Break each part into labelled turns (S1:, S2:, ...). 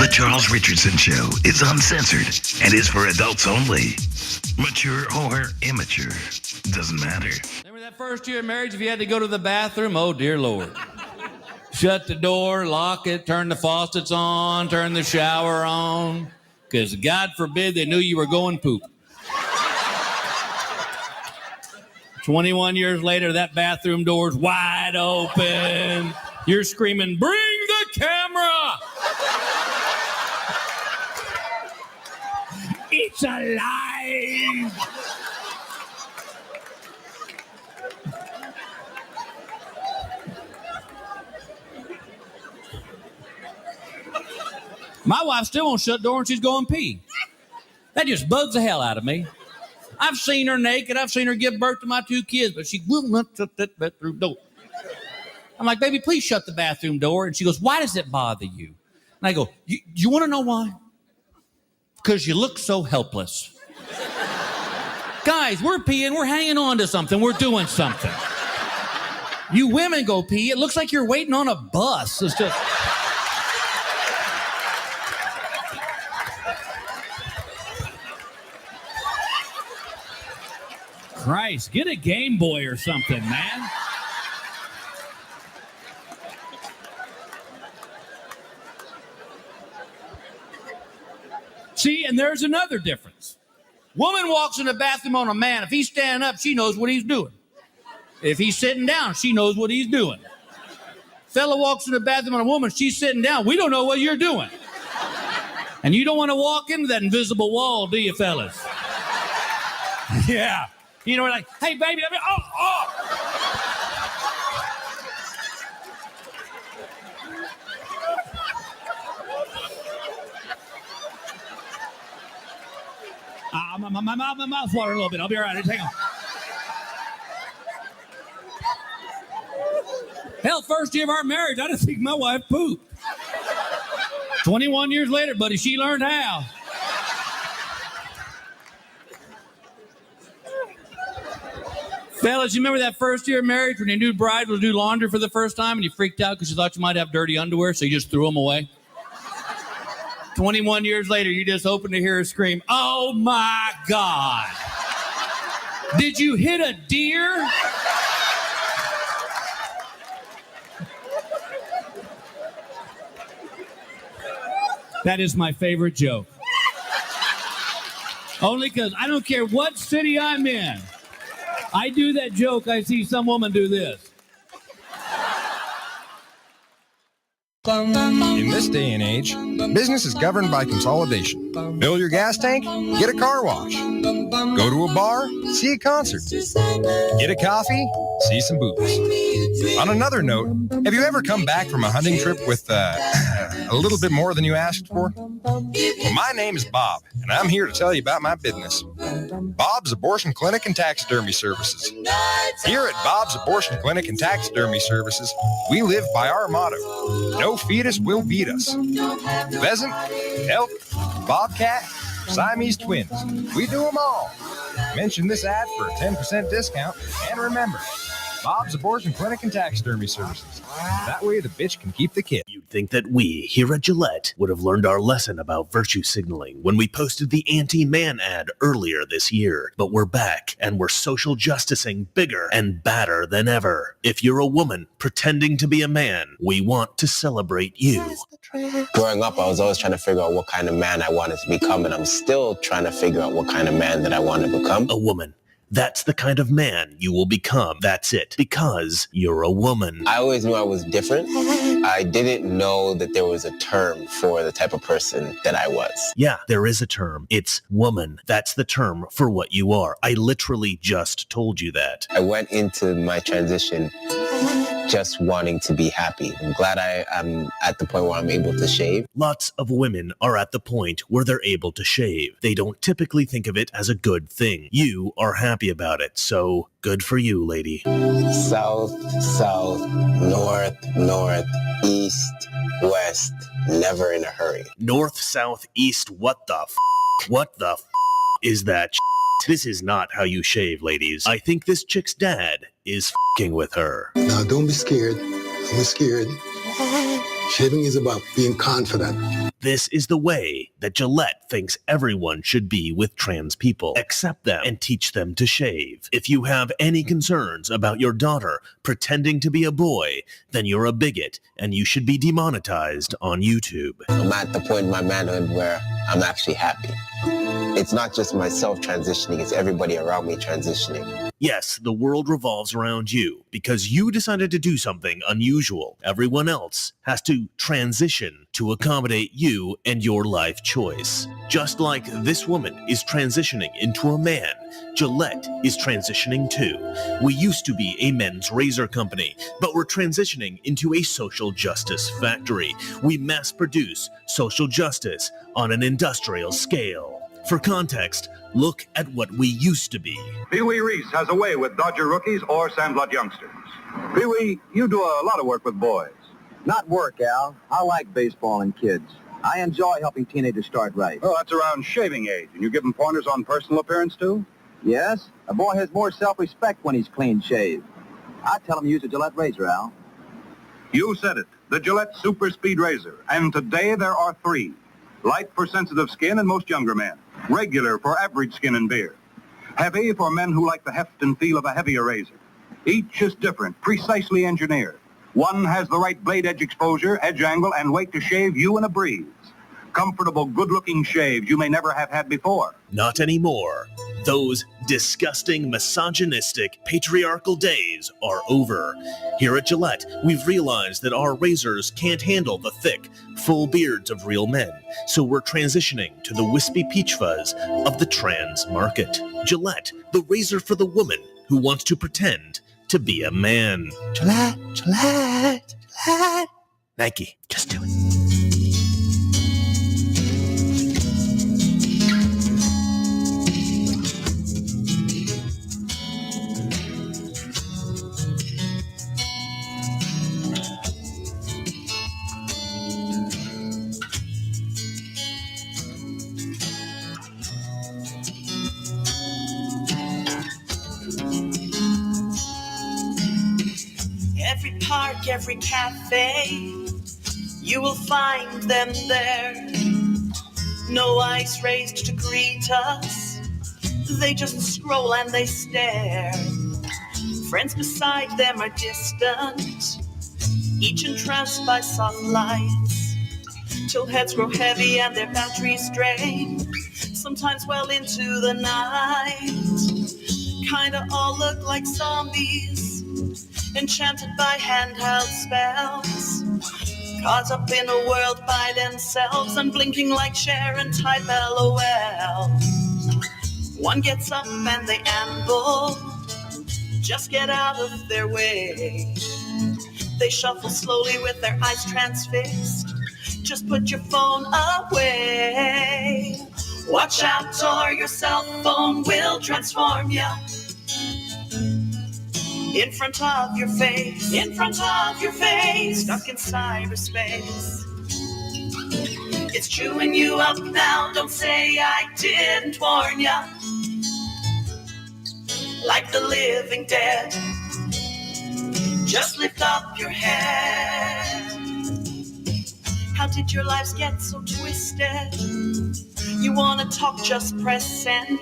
S1: The Charles Richardson Show is uncensored and is for adults only. Mature or immature, doesn't matter.
S2: Remember that first year of marriage, if you had to go to the bathroom? Oh, dear Lord. Shut the door, lock it, turn the faucets on, turn the shower on, because God forbid they knew you were going poop. 21 years later, that bathroom door's wide open. You're screaming, "Bring the camera!" It's alive! My wife still won't shut the door and she's going pee. That just bugs the hell out of me. I've seen her naked. I've seen her give birth to my 2 kids, but she will not shut that bathroom door. I'm like, "Baby, please shut the bathroom door." And she goes, "Why does it bother you?" And I go, you want to know why? Because you look so helpless. Guys, we're peeing. We're hanging on to something. We're doing something. You women go pee. It looks like you're waiting on a bus. It's just... Christ, get a Game Boy or something, man. See, and there's another difference. Woman walks in the bathroom on a man. If he's standing up, she knows what he's doing. If he's sitting down, she knows what he's doing. Fella walks in the bathroom on a woman, she's sitting down. We don't know what you're doing. And you don't want to walk into that invisible wall, do you, fellas? Yeah. You know, we're like, "Hey, baby, let me, oh. My mouth's watering a little bit. I'll be all right. Hang on. Hell, first year of our marriage, I didn't think my wife pooped. 21 years later, buddy, she learned how. Fellas, you remember that first year of marriage when your new bride was do laundry for the first time and you freaked out because you thought you might have dirty underwear, so you just threw them away? 21 years later, you just open to hear her scream, "Oh my God! Did you hit a deer?" That is my favorite joke. Only because I don't care what city I'm in. I do that joke, I see some woman do this.
S3: In this day and age, business is governed by consolidation. Fill your gas tank, get a car wash. Go to a bar, see a concert. Get a coffee, see some boobs. On another note, have you ever come back from a hunting trip with a little bit more than you asked for? Well, my name is Bob, and I'm here to tell you about my business. Bob's Abortion Clinic and Taxidermy Services. Here at Bob's Abortion Clinic and Taxidermy Services, we live by our motto, no fetus will beat us. Pheasant, elk, bobcat, Siamese twins. We do them all. Mention this ad for a 10% discount. And remember, Bob's Abortion Clinic and Taxidermy Services. That way the bitch can keep the kid.
S4: You'd think that we, here at Gillette, would have learned our lesson about virtue signaling when we posted the anti-man ad earlier this year. But we're back, and we're social justicing bigger and badder than ever. If you're a woman pretending to be a man, we want to celebrate you.
S5: Growing up, I was always trying to figure out what kind of man I wanted to become, and I'm still trying to figure out what kind of man that I want to become.
S4: A woman. That's the kind of man you will become. That's it. Because you're a woman.
S5: I always knew I was different. I didn't know that there was a term for the type of person that I was.
S4: Yeah, there is a term. It's woman. That's the term for what you are. I literally just told you that.
S5: I went into my transition just wanting to be happy. I'm glad I'm at the point where I'm able to shave.
S4: Lots of women are at the point where they're able to shave. They don't typically think of it as a good thing. You are happy about it, so good for you, lady.
S5: South, south, north, north, east, west, never in a hurry.
S4: North, south, east, what the f***? What the f*** is that sh**? This is not how you shave, ladies. I think this chick's dad is f***ing with her.
S6: Now, don't be scared. I'm scared. Shaving is about being confident.
S4: This is the way that Gillette thinks everyone should be with trans people. Accept them and teach them to shave. If you have any concerns about your daughter pretending to be a boy, then you're a bigot and you should be demonetized on YouTube.
S5: I'm at the point in my manhood where I'm actually happy. It's not just myself transitioning, it's everybody around me transitioning.
S4: Yes, the world revolves around you because you decided to do something unusual. Everyone else has to transition to accommodate you and your life choice. Just like this woman is transitioning into a man, Gillette is transitioning too. We used to be a men's razor company, but we're transitioning into a social justice factory. We mass produce social justice on an industrial scale. For context, look at what we used to be.
S7: Pee Wee Reese has a way with Dodger rookies or Sandlot youngsters. Pee Wee, you do a lot of work with boys.
S8: Not work, Al. I like baseball and kids. I enjoy helping teenagers start right.
S7: Oh, that's around shaving age. And you give them pointers on personal appearance, too?
S8: Yes. A boy has more self-respect when he's clean-shaved. I tell him to use a Gillette razor, Al.
S7: You said it. The Gillette Super Speed Razor. And today there are 3. Light for sensitive skin and most younger men. Regular for average skin and beard. Heavy for men who like the heft and feel of a heavier razor. Each is different, precisely engineered. One has the right blade edge exposure, edge angle, and weight to shave you in a breeze. Comfortable, good-looking shaves you may never have had before.
S4: Not anymore. Those disgusting, misogynistic, patriarchal days are over. Here at Gillette, we've realized that our razors can't handle the thick, full beards of real men, so we're transitioning to the wispy peach fuzz of the trans market. Gillette, the razor for the woman who wants to pretend to be a man. Gillette, Gillette, Gillette. Nike, just do it.
S9: Every park, every cafe, you will find them there. No eyes raised to greet us, they just scroll and they stare. Friends beside them are distant, each entranced by soft lights, till heads grow heavy and their batteries drain, sometimes well into the night. Kinda all look like zombies, enchanted by handheld spells, caught up in a world by themselves, unblinking like Sharon type LOL. One gets up and they amble, just get out of their way. They shuffle slowly with their eyes transfixed, just put your phone away. Watch out or your cell phone will transform ya. In front of your face, in front of your face, stuck in cyberspace. It's chewing you up now, don't say I didn't warn ya. Like the living dead, just lift up your head. How did your lives get so twisted? You wanna talk, just press send.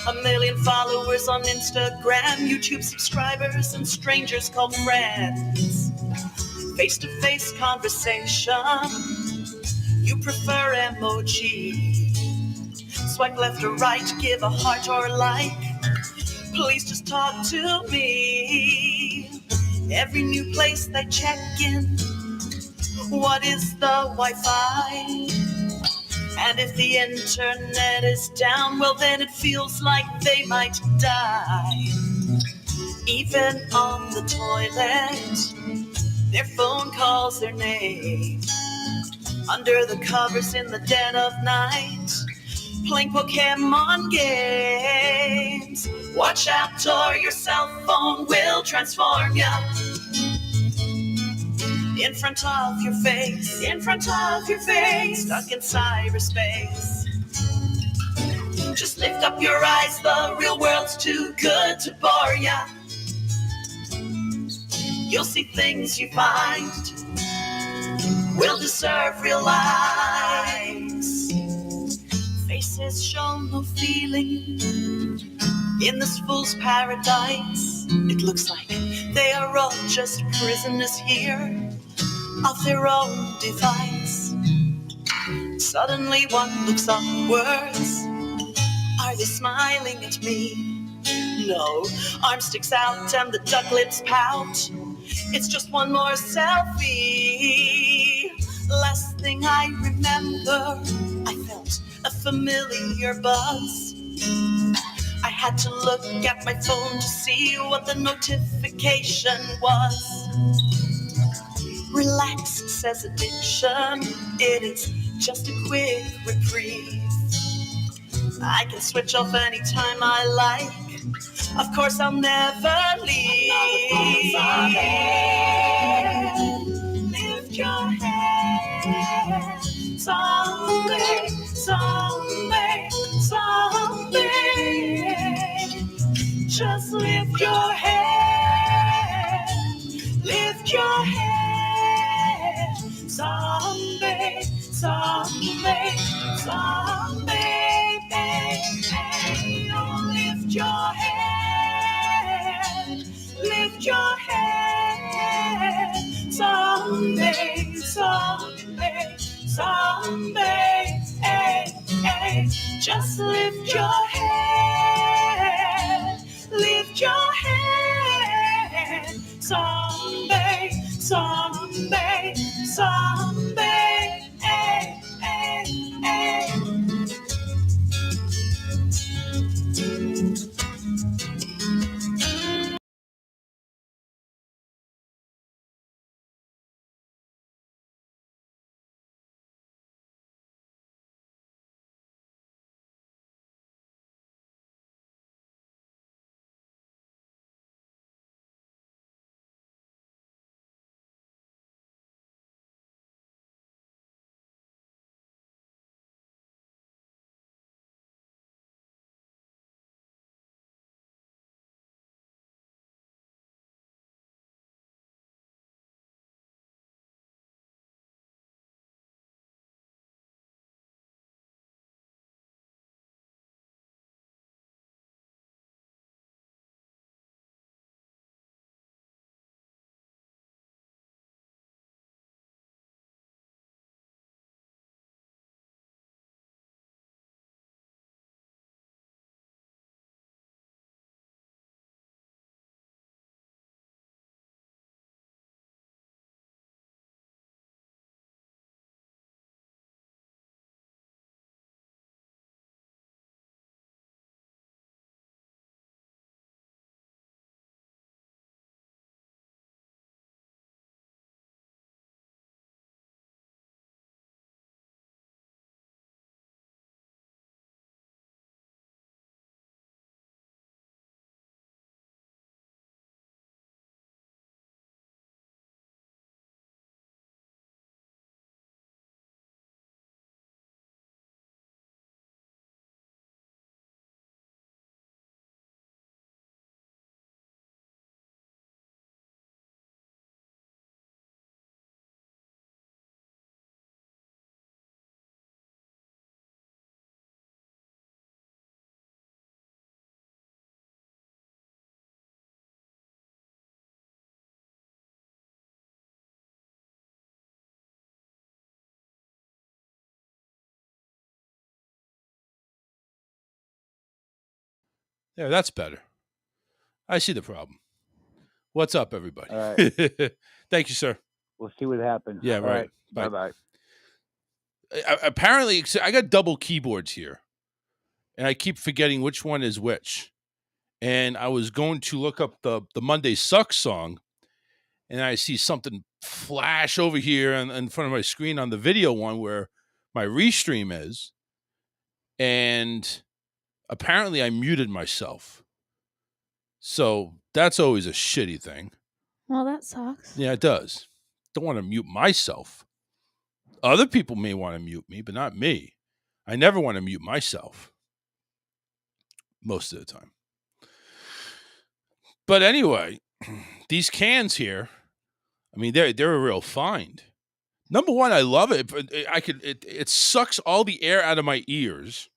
S9: 1 million followers on Instagram, YouTube subscribers, and strangers called friends. Face-to-face conversation, you prefer emoji. Swipe left or right, give a heart or like. Please just talk to me. Every new place they check in, what is the Wi-Fi? And if the internet is down, well then it feels like they might die. Even on the toilet, their phone calls their name. Under the covers in the dead of night, playing Pokemon games. Watch out or your cell phone will transform ya. In front of your face, in front of your face, stuck in cyberspace. Just lift up your eyes, the real world's too good to bore ya. You'll see things you find will deserve real likes. Faces show no feeling in this fool's paradise. It looks like they are all just prisoners here of their own device. Suddenly one looks upwards. Are they smiling at me? No. Arm sticks out and the duck lips pout. It's just one more selfie. Last thing I remember, I felt a familiar buzz. I had to look at my phone to see what the notification was. Relax, says addiction. It is just a quick reprieve. I can switch off anytime I like. Of course, I'll never leave. Lift your head. Someday, someday, someday. Just lift your head. Lift your head. Someday, someday, someday. Oh, lift your head. Lift your head. Someday, someday, someday. Hey, hey. Just lift your head. Lift your head. Someday, someday, someday. Hey, hey, hey.
S10: There, that's better. I see the problem. What's up, everybody?
S11: All right.
S10: Thank you, sir.
S11: We'll see what happens.
S10: Yeah,
S11: All
S10: right.
S11: Bye bye.
S10: Apparently, I got double keyboards here, and I keep forgetting which one is which. And I was going to look up the Monday Sucks song, and I see something flash over here in front of my screen on the video one where my restream is. And apparently I muted myself. So that's always a shitty thing.
S12: Well, that sucks.
S10: Yeah, it does. Don't want to mute myself. Other people may want to mute me, but not me. I never want to mute myself. Most of the time. But anyway, these cans here, I mean, they're a real find. Number one, I love it. But it sucks all the air out of my ears.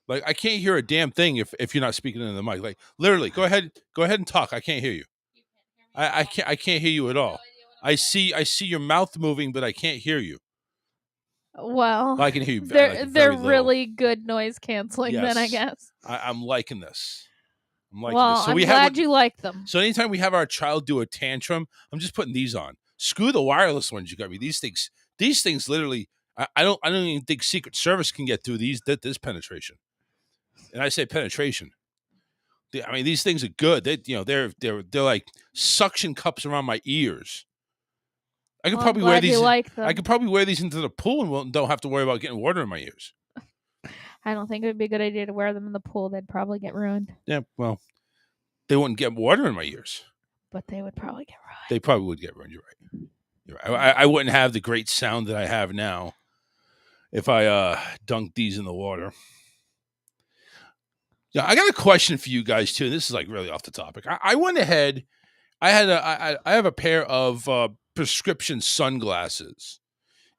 S10: Like I can't hear a damn thing if you're not speaking into the mic. Like literally, go ahead and talk. I can't hear you. I can't hear you at all. I see your mouth moving, but I can't hear you.
S12: Well,
S10: I can hear you.
S12: They're really good noise canceling.
S10: Yes.
S12: Then I guess.
S10: I'm liking this.
S12: Well, I'm glad you like them.
S10: So anytime we have our child do a tantrum, I'm just putting these on. Screw the wireless ones you got me. These things literally. I don't even think Secret Service can get through this penetration. And I say penetration. I mean, these things are good. They're like suction cups around my ears. I could probably wear these. I could probably wear these into the pool and don't have to worry about getting water in my ears.
S12: I don't think it would be a good idea to wear them in the pool. They'd probably get ruined.
S10: Yeah, well, they wouldn't get water in my ears.
S12: But they would probably get ruined.
S10: They probably would get ruined. You're right. I wouldn't have the great sound that I have now if I dunked these in the water. Yeah, I got a question for you guys too. This is like really off the topic. I went ahead. I have a pair of prescription sunglasses,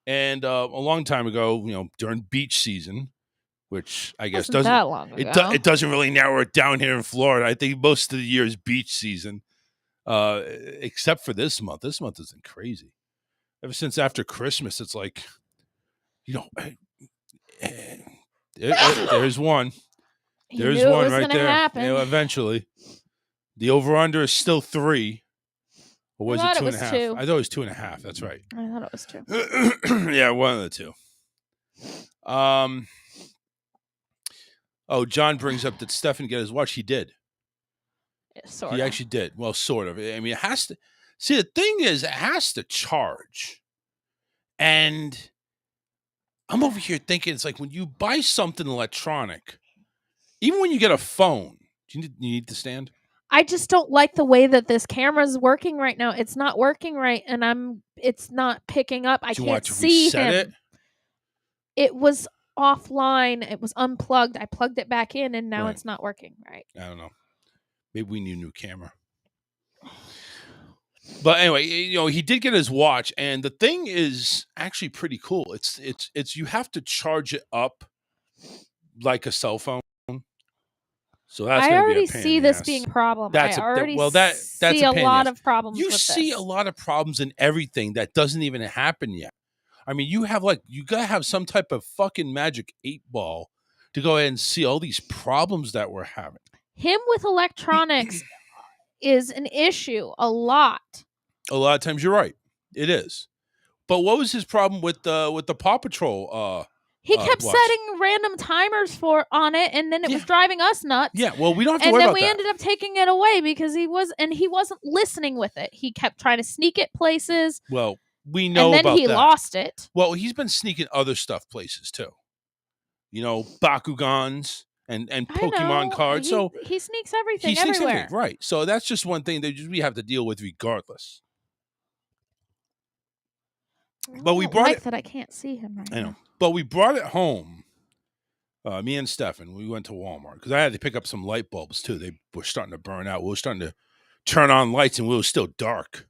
S10: and a long time ago, during beach season, which I guess doesn't
S12: that long ago.
S10: It doesn't really narrow it down here in Florida. I think most of the year is beach season, except for this month. This month has been crazy. Ever since after Christmas, it's like, there's one. There's one right there.
S12: Happen.
S10: Eventually, the over/under is still 3. Or was it 2.5?
S12: 2.
S10: I thought it was 2.5. That's right.
S12: I thought it was 2.
S10: Yeah, one of the two. Oh, John brings up that Stefan get his watch. He did.
S12: Yeah,
S10: he actually did. Well, sort of. I mean, it has to. See, the thing is, it has to charge. And I'm over here thinking, it's like when you buy something electronic, even when you get a phone, do you need the stand?
S12: I just don't like the way that this camera is working right now. It's not working right, and it's not picking up. I can't see him. It was offline. It was unplugged. I plugged it back in, and now it's not working right.
S10: I don't know. Maybe we need a new camera. But anyway, he did get his watch, and the thing is actually pretty cool. It's you have to charge it up like a cell phone. So that's
S12: I already see this
S10: ass.
S12: being a problem.
S10: That's
S12: I already see
S10: a
S12: lot of problems.
S10: You see a lot of problems in everything that doesn't even happen yet. I mean, you gotta have some type of fucking magic 8-ball to go ahead and see all these problems that we're having.
S12: Him with electronics is an issue a lot.
S10: A lot of times you're right. It is. But what was his problem with the Paw Patrol?
S12: He kept setting random timers on it, and then it was driving us nuts.
S10: Yeah, well, we don't have to worry about that.
S12: And then we ended up taking it away because he wasn't listening with it. He kept trying to sneak it places.
S10: Well, we know about that.
S12: And then he lost it.
S10: Well, he's been sneaking other stuff places too. Bakugans and Pokemon cards. So
S12: he sneaks everything everywhere.
S10: Right. So that's just one thing that we have to deal with regardless. But we brought it.
S12: That I can't see him right now.
S10: I know. But we brought it home. Me and Stefan, we went to Walmart because I had to pick up some light bulbs too. They were starting to burn out. We were starting to turn on lights, and it was still dark.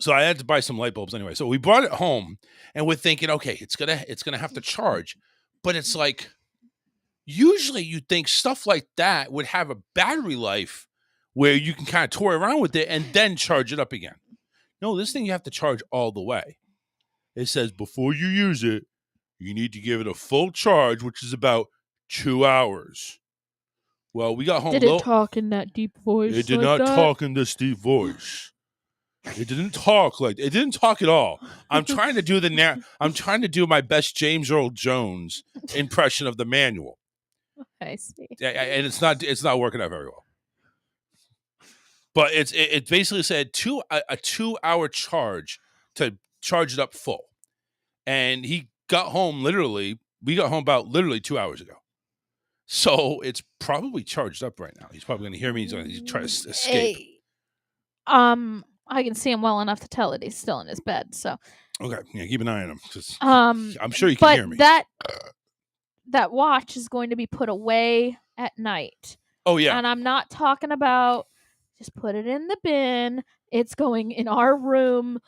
S10: So I had to buy some light bulbs anyway. So we brought it home, and we're thinking, okay, it's gonna have to charge. But it's like, usually you'd think stuff like that would have a battery life where you can kind of toy around with it and then charge it up again. No, this thing you have to charge all the way. It says before you use it, you need to give it a full charge, which is about 2 hours. Well, we got home.
S12: Did it talk in that deep voice?
S10: It did not talk in this deep voice. It didn't talk it didn't talk at all. I'm trying to do I'm trying to do my best James Earl Jones impression of the manual.
S12: I see.
S10: And it's not working out very well. But it basically said a 2-hour charge to charge it up full. And we got home about 2 hours ago. So it's probably charged up right now. He's probably going to hear me. He's going to try to escape.
S12: I can see him well enough to tell that he's still in his bed. So
S10: okay, yeah, keep an eye on him. I'm sure he can hear me.
S12: But that watch is going to be put away at night.
S10: Oh yeah,
S12: and I'm not talking about just put it in the bin. It's going in our room.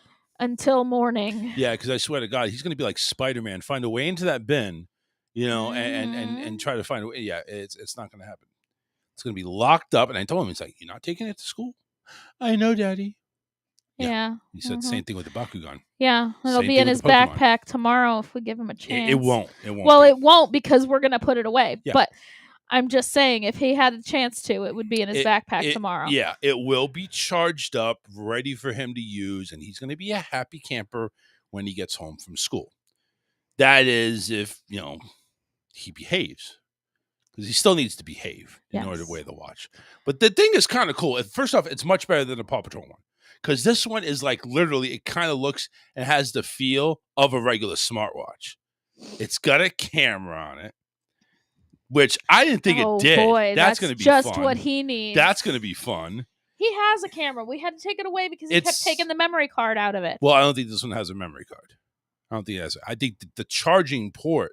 S12: until morning.
S10: Yeah, because I swear to God, he's going to be like Spider-Man, find a way into that bin, and try to find a way. Yeah, it's not going to happen. It's going to be locked up. And I told him, he's like, "You're not taking it to school?" I know, Daddy.
S12: Yeah.
S10: He said the same thing with the Bakugan.
S12: Yeah, it'll be in his backpack tomorrow if we give him a chance.
S10: It won't. It won't.
S12: Well, it won't because we're going to put it away.
S10: Yeah.
S12: But I'm just saying, if he had a chance to, it would be in his backpack tomorrow.
S10: Yeah, it will be charged up, ready for him to use, and he's going to be a happy camper when he gets home from school. That is if, he behaves. Because he still needs to behave in order to wear the watch. But the thing is kind of cool. First off, it's much better than the Paw Patrol one. Because this one is like literally, it kind of looks and has the feel of a regular smartwatch. It's got a camera on it, which I didn't think it did.
S12: Boy,
S10: that's going to be
S12: just
S10: fun.
S12: what he needs.
S10: That's going to be fun.
S12: He has a camera. We had to take it away because he kept taking the memory card out of it.
S10: Well, I don't think this one has a memory card. I don't think it has. I think the charging port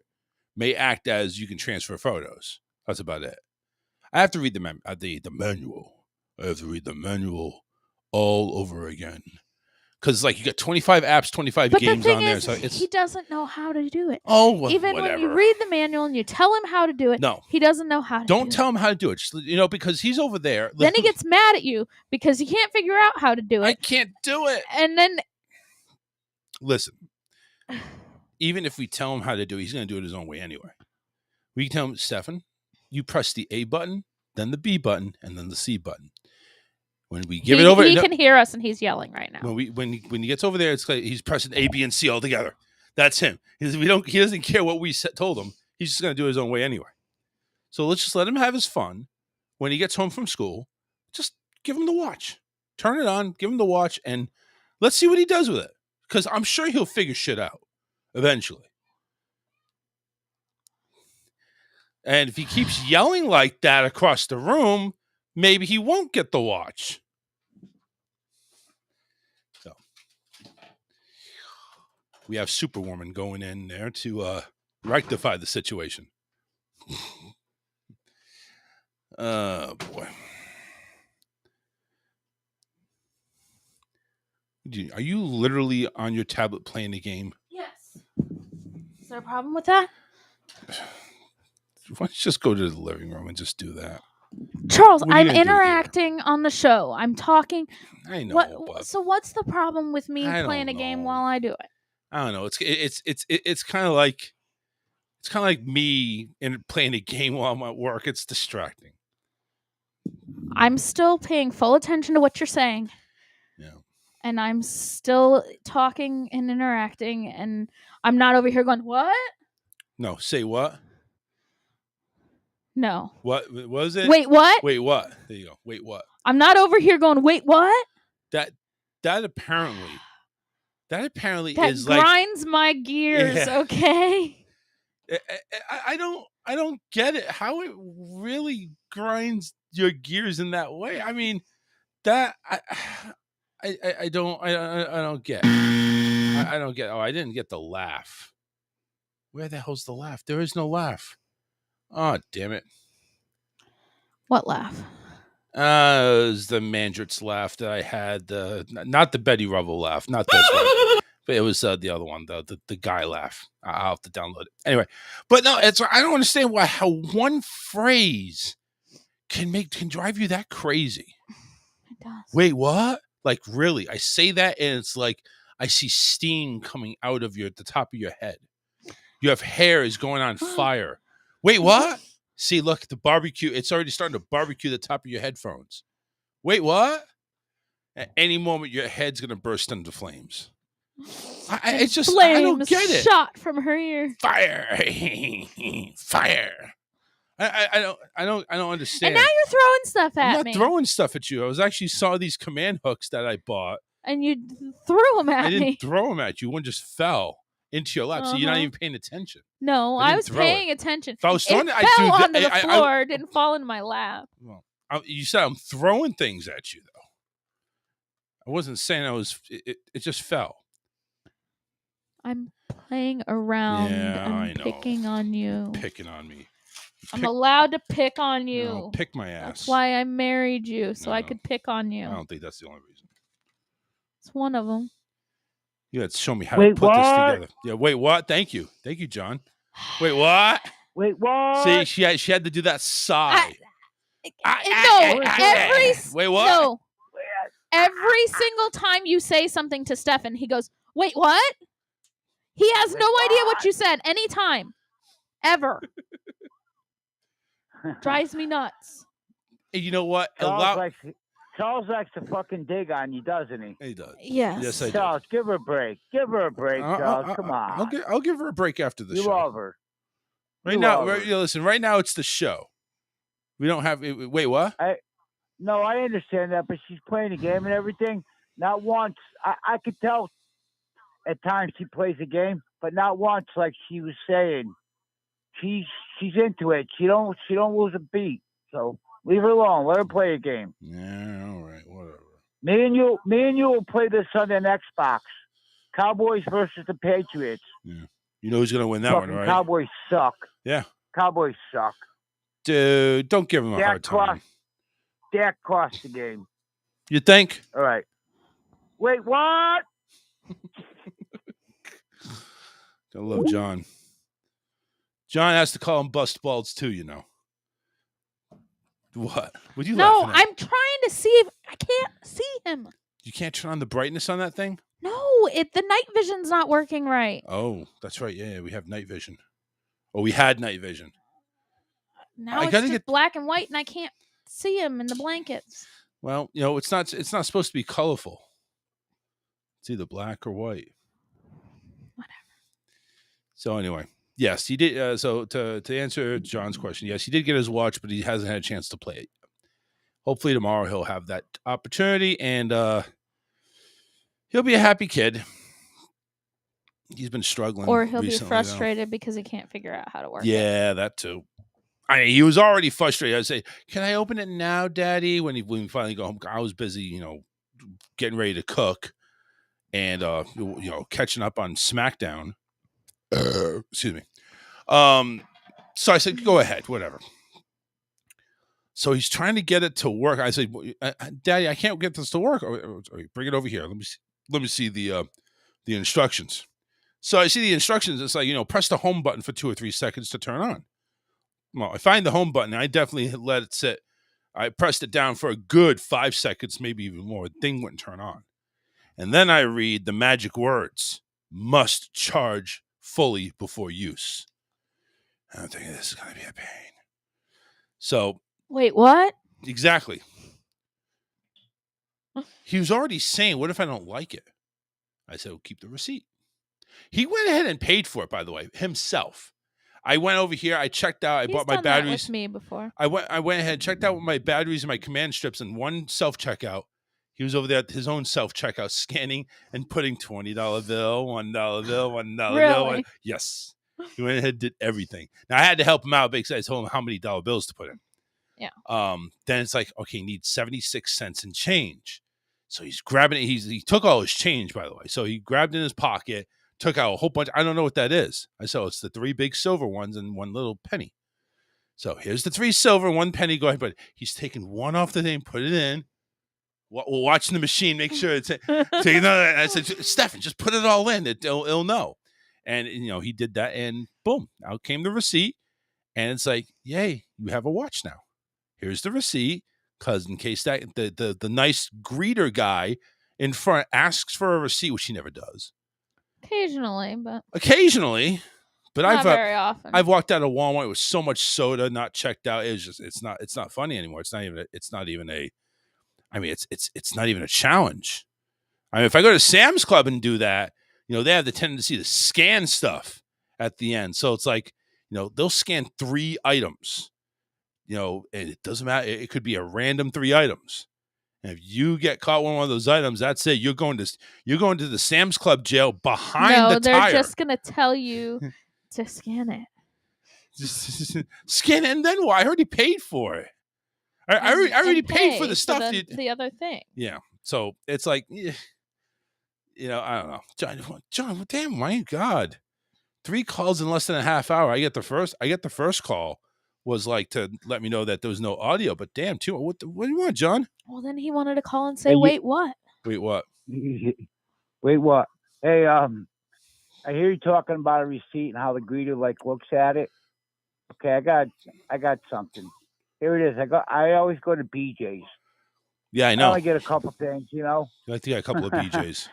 S10: may act as you can transfer photos. That's about it. I have to read the manual. I have to read the manual all over again. Because you got 25 apps, 25 games on there. So
S12: he doesn't know how to do it.
S10: Oh, well,
S12: even
S10: whatever.
S12: when you read the manual and you tell him how to do it, he doesn't know how to do it.
S10: Don't tell him how to do it. Just, because he's over there.
S12: Then he gets mad at you because he can't figure out how to do it.
S10: I can't do it.
S12: And then...
S10: Listen. Even if we tell him how to do it, he's going to do it his own way anyway. We can tell him, Stefan, you press the A button, then the B button, and then the C button. When we give it over,
S12: he can hear us, and he's yelling right now.
S10: When he gets over there, it's like he's pressing A, B, and C all together. That's him. He doesn't care what we told him. He's just going to do it his own way anyway. So let's just let him have his fun. When he gets home from school, just give him the watch. Turn it on, give him the watch, and let's see what he does with it. Because I'm sure he'll figure shit out eventually. And if he keeps yelling like that across the room, maybe he won't get the watch. So we have Superwoman going in there to rectify the situation. Oh, boy. Are you literally on your tablet playing the game?
S12: Yes. Is there a problem with that?
S10: Why don't you just go to the living room and just do that?
S12: Charles, I'm interacting on the show. I'm talking.
S10: I know.
S12: So what's the problem with me playing a game while I do it?
S10: I don't know. It's kind of like me playing a game while I'm at work. It's distracting.
S12: I'm still paying full attention to what you're saying.
S10: Yeah.
S12: And I'm still talking and interacting, and I'm not over here going, what?
S10: No, say what?
S12: No.
S10: What was it?
S12: Wait, what?
S10: Wait, what? There you go. Wait, what?
S12: I'm not over here going, wait, what?
S10: That apparently
S12: that
S10: is like
S12: grinds my gears, okay?
S10: I don't get it. How it really grinds your gears in that way. I mean, that I don't get. I don't get. Oh, I didn't get the laugh. Where the hell's the laugh? There is no laugh. Oh, damn it.
S12: What laugh?
S10: It was the Mandritz laugh that I had. Not the Betty Rubble laugh. Not this one. But it was the other one, the guy laugh. I'll have to download it. Anyway. But no, I don't understand how one phrase can drive you that crazy.
S12: It does.
S10: Wait, what? Like, really? I say that and it's like I see steam coming out of the top of your head. You have hair is going on fire. Wait, what? See, look, the barbecue. It's already starting to barbecue the top of your headphones. Wait, what? At any moment, your head's going to burst into flames. It's just, I don't get it.
S12: Shot from her ear.
S10: Fire. Fire. I don't understand.
S12: And now you're throwing stuff at me.
S10: I'm not throwing stuff at you. I was actually saw these command hooks that I bought.
S12: And you threw them at me.
S10: I didn't throw them at you. One just fell into your lap. So you're not even paying attention.
S12: No, I was paying attention.
S10: If I was throwing
S12: it fell onto the floor. It didn't fall into my lap.
S10: Well, you said I'm throwing things at you, though. I wasn't saying I was. It just fell.
S12: I'm playing around.
S10: Yeah, I know.
S12: Picking on you.
S10: Picking on me.
S12: I'm allowed to pick on you.
S10: No, pick my ass.
S12: That's why I married you, so I could pick on you.
S10: I don't think that's the only reason.
S12: It's one of them.
S10: You got to show me how to put this together. Yeah. Wait, what? Thank you, John. Wait, what?
S11: Wait, what?
S10: See, she had to do that sigh.
S12: Wait, what? No. Every single time you say something to Stefan, he goes, "Wait, what?" He has no idea what you said anytime, ever. Drives me nuts.
S10: And you know what?
S11: Charles likes to fucking dig on you, doesn't he?
S10: He does.
S12: Yes.
S10: Yes, I do.
S11: Charles, give her a break. Give her a break, Charles. Come on.
S10: I'll give her a break after the show.
S11: You love her.
S10: Right now, listen. Right now, it's the show. We don't have. Wait, what?
S11: No, I understand that, but she's playing the game and everything. Not once. I could tell at times she plays the game, but not once, like she was saying. She's into it. She don't lose a beat. So leave her alone. Let her play a game.
S10: Yeah, all right, whatever.
S11: Me and you will play this Sunday on Xbox. Cowboys versus the Patriots.
S10: Yeah. You know who's gonna win that one, right?
S11: Cowboys suck.
S10: Yeah.
S11: Cowboys suck.
S10: Dude, don't give him a hard time.
S11: Dak cost the game.
S10: You think?
S11: All right. Wait, what?
S10: I love John. John has to call him bust balls too, you know. What? Would you?
S12: No, I'm trying to see if I can't see him.
S10: You can't turn on the brightness on that thing?
S12: No, the night vision's not working right.
S10: Oh, that's right. Yeah, we have night vision. Oh, we had night vision.
S12: Now it's just black and white, and I can't see him in the blankets.
S10: Well, you know, it's not supposed to be colorful. It's either black or white.
S12: Whatever.
S10: So anyway, yes, he did. So to answer John's question, yes, he did get his watch, but he hasn't had a chance to play it. Hopefully tomorrow he'll have that opportunity, and he'll be a happy kid. He's been struggling.
S12: Or he'll be frustrated because he can't figure out how to work it.
S10: Yeah, that too. I mean, he was already frustrated. I'd say, "Can I open it now, Daddy?" When we finally go home, I was busy, you know, getting ready to cook and you know, catching up on SmackDown. Excuse me. So I said, "Go ahead, whatever." So he's trying to get it to work. I said, "Daddy, I can't get this to work. Bring it over here. Let me see the instructions." So I see the instructions. It's like, you know, press the home button for 2 or 3 seconds to turn on. Well, I find the home button. I definitely let it sit. I pressed it down for a good 5 seconds, maybe even more. The thing wouldn't turn on. And then I read the magic words, "must charge fully before use." I'm thinking this is going to be a pain. So.
S12: Wait, what?
S10: Exactly. He was already saying, what if I don't like it? I said, well, keep the receipt. He went ahead and paid for it, by the way, himself. I went over here. I checked out. I bought my batteries.
S12: That with me before.
S10: I went ahead and checked out with my batteries and my command strips and one self-checkout. He was over there at his own self-checkout, scanning and putting $20 bill, $1 bill, $1
S12: really?
S10: bill. Yes. He went ahead and did everything. Now, I had to help him out because I told him how many dollar bills to put in.
S12: Yeah.
S10: Then it's like, okay, he needs 76 cents in change. So he's grabbing it. He took all his change, by the way. So he grabbed in his pocket, took out a whole bunch. I don't know what that is. I said, it's the 3 big silver ones and 1 little penny. So here's the 3 silver, 1 penny. Go ahead, but he's taking 1 off the thing, put it in. We're watching the machine, make sure it's. I said, Stefan, just put it all in. It'll know. And you know, he did that, and boom, out came the receipt. And it's like, yay, you have a watch now. Here's the receipt, because in case that the nice greeter guy in front asks for a receipt, which he never does.
S12: Occasionally, but
S10: not
S12: very often.
S10: I've walked out of Walmart with so much soda not checked out. It's not funny anymore. It's not even a challenge. I mean, if I go to Sam's Club and do that, you know, they have the tendency to scan stuff at the end. So it's like, you know, they'll scan 3 items. You know, and it doesn't matter. It could be a random 3 items. And if you get caught with one of those items, that's it. You're going to the Sam's Club jail behind the tire.
S12: No, they're just going to tell you to scan it.
S10: Scan it, and then what? I already paid for it. I already paid for the stuff.
S12: The other thing.
S10: Yeah. So it's like, you know, I don't know. John, damn, my God. 3 calls in less than a half hour. I get the first call. Was like to let me know that there was no audio, but damn, too. What do you want, John?
S12: Well, then he wanted to call and say, "Wait, what?
S10: Wait, what?
S11: Wait, what? Hey, I hear you talking about a receipt and how the greeter like looks at it. Okay, I got something. Here it is. I always go to BJ's.
S10: Yeah, I
S11: I
S10: know.
S11: only get a couple things, you know.
S10: I think a couple of BJ's.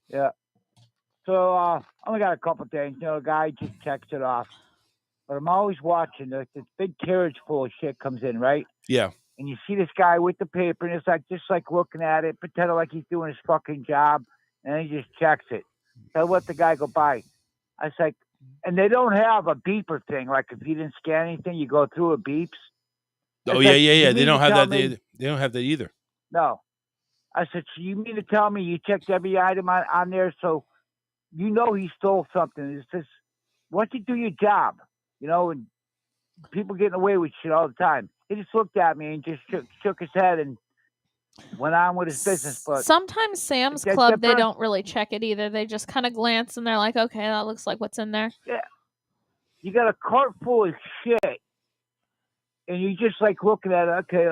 S11: Yeah. So I only got a couple things. You know, the guy just checks it off. But I'm always watching. This big carriage full of shit comes in, right?
S10: Yeah.
S11: And you see this guy with the paper, and it's like just like looking at it, pretending like he's doing his fucking job, and then he just checks it. So I let the guy go by. I was like, and they don't have a beeper thing. Like if you didn't scan anything, you go through it beeps.
S10: Oh yeah, yeah, yeah. They don't have that. They don't have that either.
S11: No. I said, so you mean to tell me you checked every item on there, so you know he stole something? It's just, why don't you do your job? You know, and people getting away with shit all the time. He just looked at me and just shook his head and went on with his business. But
S12: sometimes Sam's Club, they don't really check it either. They just kind of glance and they're like, okay, that looks like what's in there.
S11: Yeah. You got a cart full of shit. And you just like looking at it. Okay,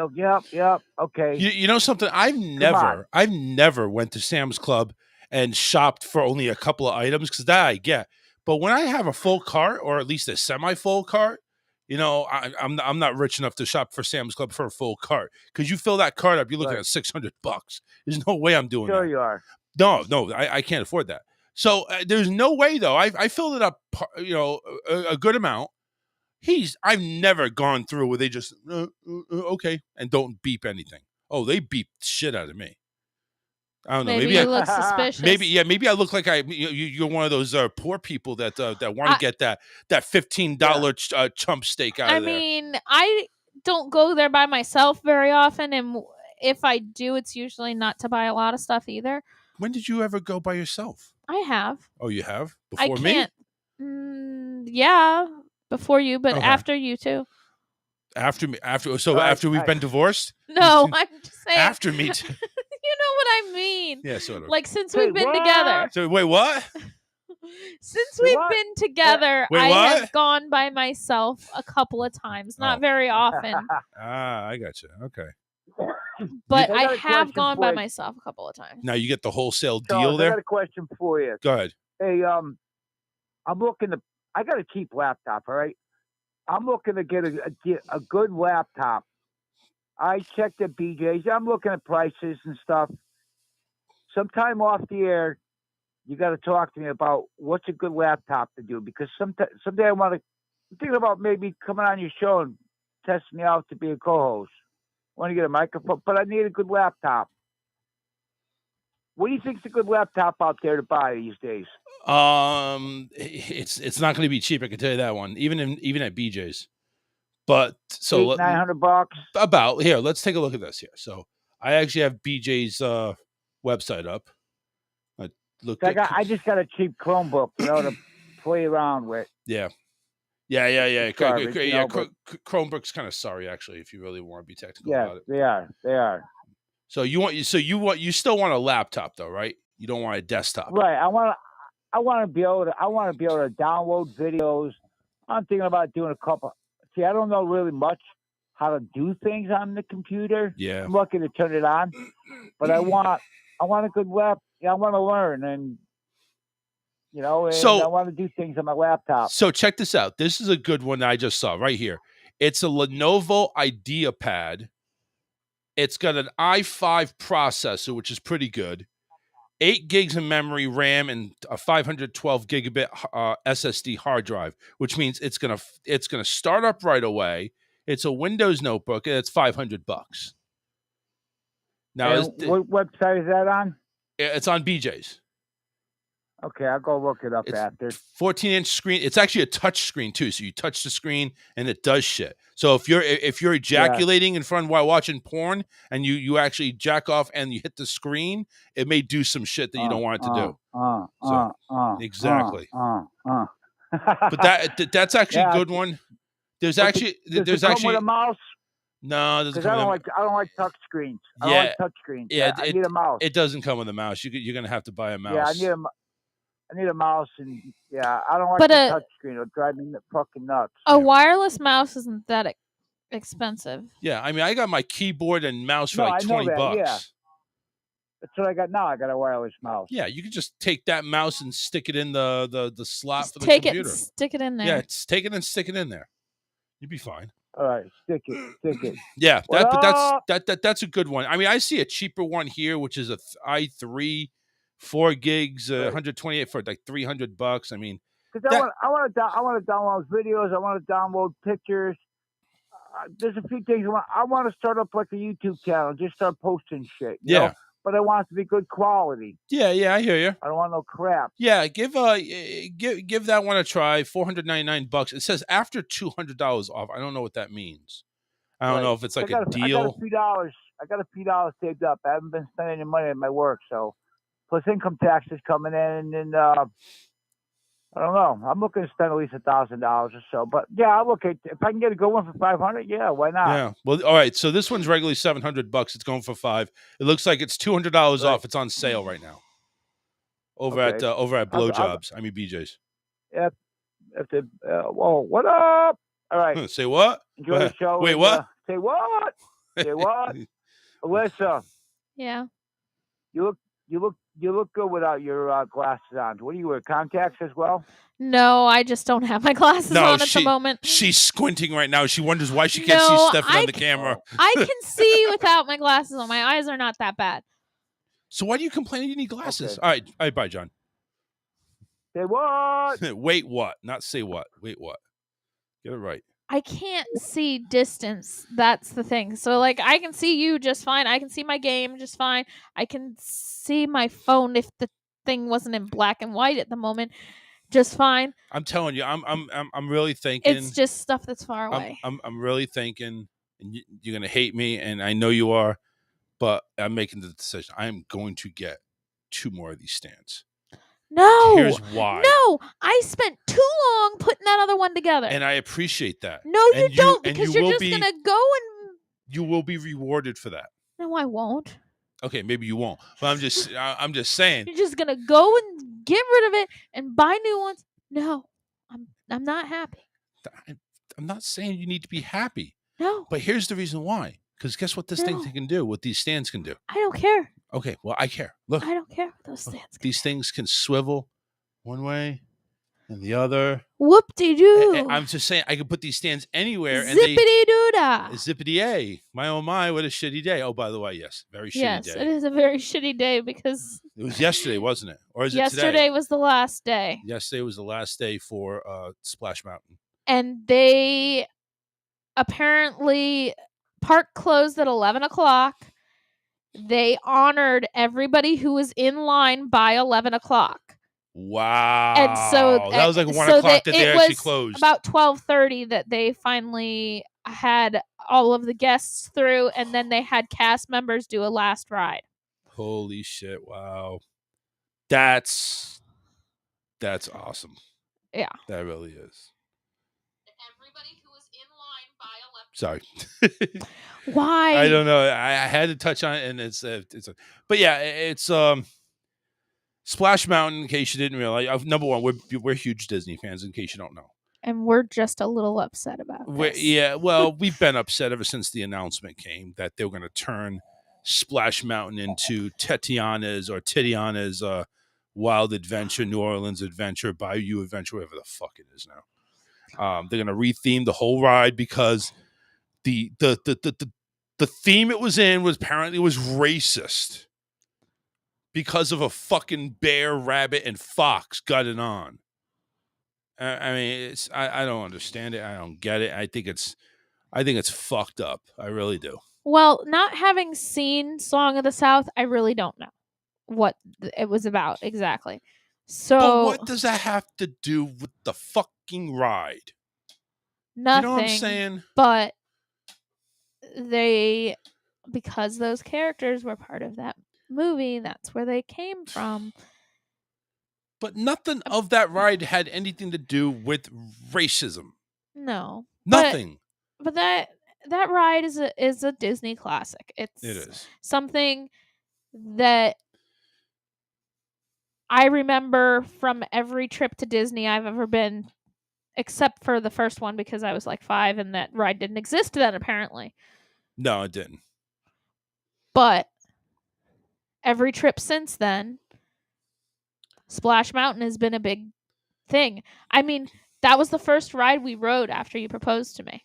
S11: yep, okay.
S10: You know something? I've never went to Sam's Club and shopped for only a couple of items because that I get. But when I have a full cart or at least a semi-full cart, you know, I'm not rich enough to shop for Sam's Club for a full cart because you fill that cart up, you're looking at $600. There's no way I'm doing that.
S11: Sure you are.
S10: No, I can't afford that. So there's no way though. I filled it up, you know, a good amount. I've never gone through where they just okay and don't beep anything. Oh, they beep shit out of me. I don't know.
S12: Maybe you look suspicious.
S10: Maybe I look like you're one of those poor people that want to get that $15 chump steak out of there.
S12: I mean, I don't go there by myself very often, and if I do, it's usually not to buy a lot of stuff either.
S10: When did you ever go by yourself?
S12: I have.
S10: Oh, you have?
S12: I
S10: Before
S12: can't,
S10: me?
S12: Yeah, before you, but
S10: Okay.
S12: after you too.
S10: After me, after we've been divorced?
S12: No, I'm just saying.
S10: After me too.
S12: You know what I mean?
S10: Yeah, sort of.
S12: Like since we've been together.
S10: So wait, what?
S12: Since we've been together,
S10: Wait,
S12: I
S10: what?
S12: have gone by myself a couple of times, not very often,
S10: I got you. Okay.
S12: but
S11: I got
S12: I
S11: a
S12: have
S11: question
S12: gone
S11: for
S12: by
S11: you.
S12: myself a couple of times.
S10: Now you get the wholesale
S11: Charles,
S10: deal there.
S11: I got a question for you.
S10: Go ahead.
S11: Hey, I'm looking to. I got a cheap laptop. All right. I'm looking to get a good laptop. I checked at BJ's. I'm looking at prices and stuff. Sometime off the air, you got to talk to me about what's a good laptop to do because someday I'm thinking about maybe coming on your show and testing me out to be a co-host. I want to get a microphone, but I need a good laptop. What do you think's a good laptop out there to buy these days?
S10: It's not going to be cheap. I can tell you that one. Even at BJ's. But so
S11: $900.
S10: About here. Let's take a look at this here. So I actually have BJ's website up.
S11: I just got a cheap Chromebook, you know, to play around with.
S10: Yeah.
S11: Garbage,
S10: Chromebook's kind of sorry, actually, if you really want to be technical about it.
S11: They are.
S10: So you still want a laptop though, right? You don't want a desktop,
S11: right? I want to be able to download videos. I'm thinking about doing a couple. See, I don't know really much how to do things on the computer.
S10: Yeah,
S11: I'm lucky to turn it on, but I want a good web. I want to learn and. You know, and I want to do things on my laptop.
S10: So check this out. This is a good one that I just saw right here. It's a Lenovo IdeaPad. It's got an i5 processor, which is pretty good. 8 gigs of memory RAM and a 512 gigabit SSD hard drive, which means it's gonna start up right away. It's a Windows notebook and it's $500. Now,
S11: what website is that on?
S10: It's on BJ's.
S11: Okay, I'll go look it up after.
S10: 14-inch screen. It's actually a touch screen too, so you touch the screen and it does shit. So if you're ejaculating in front while watching porn and you actually jack off and you hit the screen, it may do some shit that you don't want it to do. Exactly. But that's actually a good one. There's actually
S11: come with a mouse.
S10: No,
S11: because I don't like touch screens. I don't like touch screens.
S10: Yeah,
S11: I need a mouse.
S10: It doesn't come with a mouse. You're gonna have to buy a mouse.
S11: Yeah, I need a mouse, and I don't like the touch screen. It'll drive me fucking nuts.
S12: A wireless mouse isn't that expensive.
S10: Yeah, I mean, I got my keyboard and mouse for like $20.
S11: Yeah. That's what I got now. I got a wireless mouse.
S10: Yeah, you can just take that mouse and stick it in the slot
S12: Just
S10: for the
S12: take
S10: computer.
S12: it and stick it in there.
S10: Yeah, take it and stick it in there. You'd be fine.
S11: All right, stick it.
S10: Yeah,
S11: What
S10: that's a good one. I mean, I see a cheaper one here, which is a i3, 4 gigs, 128 for like $300. I mean,
S11: because I want to download videos. I want to download pictures. There's a few things I want to start up like a YouTube channel. Just start posting shit. You know? But I want it to be good quality.
S10: Yeah, I hear you.
S11: I don't want no crap.
S10: Yeah, give that one a try. $499. It says after $200 off. I don't know what that means. I don't know if it's like a deal.
S11: I got a few dollars saved up. I haven't been spending any money at my work, so plus income taxes coming in, and I don't know. I'm looking to spend at least $1,000 or so. But yeah, I'll look at if I can get a good one for $500. Yeah, why not?
S10: Yeah. Well, all right. So this one's regularly $700. It's going for $500. It looks like it's $200 off. It's on sale right now. Over at Blowjobs. I mean BJ's.
S11: Yep. Whoa, what up? All right.
S10: Say what?
S11: Enjoy the show.
S10: Wait, what?
S11: Say what? Say what? Alyssa.
S12: Yeah.
S11: You look good without your glasses on. What do you wear? Contacts as well?
S12: No, I just don't have my glasses on at the moment.
S10: She's squinting right now. She wonders why she can't see Stephanie on the camera.
S12: I can see without my glasses on. My eyes are not that bad.
S10: So why do you complain you need glasses?
S11: Okay.
S10: All right, bye, John.
S11: Say what?
S10: Wait, what? Not say what. Wait, what? Get it right.
S12: I can't see distance. That's the thing. So, like, I can see you just fine. I can see my game just fine. I can see my phone if the thing wasn't in black and white at the moment, just fine.
S10: I'm telling you, I'm really thinking.
S12: It's just stuff that's far away.
S10: I'm really thinking, and you're gonna hate me, and I know you are, but I'm making the decision. I am going to get 2 more of these stands.
S12: No.
S10: Here's why.
S12: No, I spent too long putting that other one together.
S10: And I appreciate that.
S12: No, you don't, because you're just going to go and...
S10: You will be rewarded for that.
S12: No, I won't.
S10: Okay, maybe you won't. But I'm just saying.
S12: You're just going to go and get rid of it and buy new ones. No, I'm not happy.
S10: I'm not saying you need to be happy.
S12: No.
S10: But here's the reason why. Because guess what this thing can do? What these stands can do?
S12: I don't care.
S10: Okay, well, I care. Look.
S12: I don't care what those stands can do.
S10: These things can swivel one way and the other.
S12: Whoop-de-doo.
S10: I'm just saying, I can put these stands anywhere.
S12: Zippity-doo-dah.
S10: Zippity-a. My oh my, what a shitty day. Oh, by the way, yes, very shitty day.
S12: Yes, it is a very shitty day because...
S10: It was yesterday, wasn't it? Or is it
S12: yesterday
S10: today?
S12: Was the last day.
S10: Yesterday was the last day for Splash Mountain.
S12: And they apparently... Park closed at 11 o'clock. They honored everybody who was in line by 11 o'clock.
S10: Wow.
S12: And so
S10: that was like 1 o'clock that they actually closed.
S12: About 12:30 that they finally had all of the guests through, and then they had cast members do a last ride.
S10: Holy shit. Wow. That's awesome.
S12: Yeah.
S10: That really is.
S12: Everybody who was in line by 11.
S10: Sorry.
S12: Why?
S10: I don't know. I had to touch on it, and but yeah, it's Splash Mountain. In case you didn't realize, number one, we're huge Disney fans. In case you don't know,
S12: and we're just a little upset about this.
S10: Yeah, well, we've been upset ever since the announcement came that they were going to turn Splash Mountain into Tatiana's Wild Adventure, New Orleans Adventure, Bayou Adventure, whatever the fuck it is now. They're going to retheme the whole ride because the theme it was in was apparently racist because of a fucking bear, rabbit, and fox got it on. I mean, I don't understand it. I don't get it. I think it's fucked up. I really do.
S12: Well, not having seen Song of the South, I really don't know what it was about exactly. So,
S10: but what does that have to do with the fucking ride?
S12: Nothing.
S10: You know what I'm saying?
S12: But because those characters were part of that movie, that's where they came from.
S10: But nothing of that ride had anything to do with racism.
S12: No.
S10: Nothing.
S12: But that ride is a Disney classic. It
S10: is
S12: something that I remember from every trip to Disney I've ever been, except for the first one because I was like 5 and that ride didn't exist then apparently.
S10: No, it didn't.
S12: But every trip since then, Splash Mountain has been a big thing. I mean, that was the first ride we rode after you proposed to me.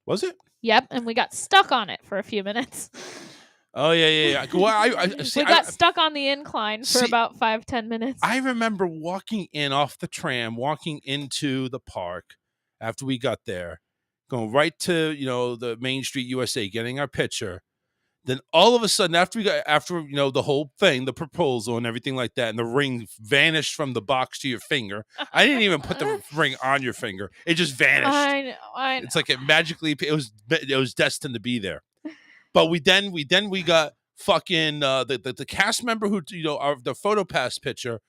S10: Was it?
S12: Yep, and we got stuck on it for a few minutes.
S10: Oh yeah. Well, I see.
S12: We got stuck on the incline for about 5-10 minutes.
S10: I remember walking in off the tram, walking into the park after we got there, going right to the Main Street USA, getting our picture. Then all of a sudden, after the whole thing, the proposal and everything like that, and the ring vanished from the box to your finger. I didn't even put the ring on your finger; it just vanished.
S12: I know.
S10: It's like it was destined to be there. But we got fucking the cast member who the photo pass picture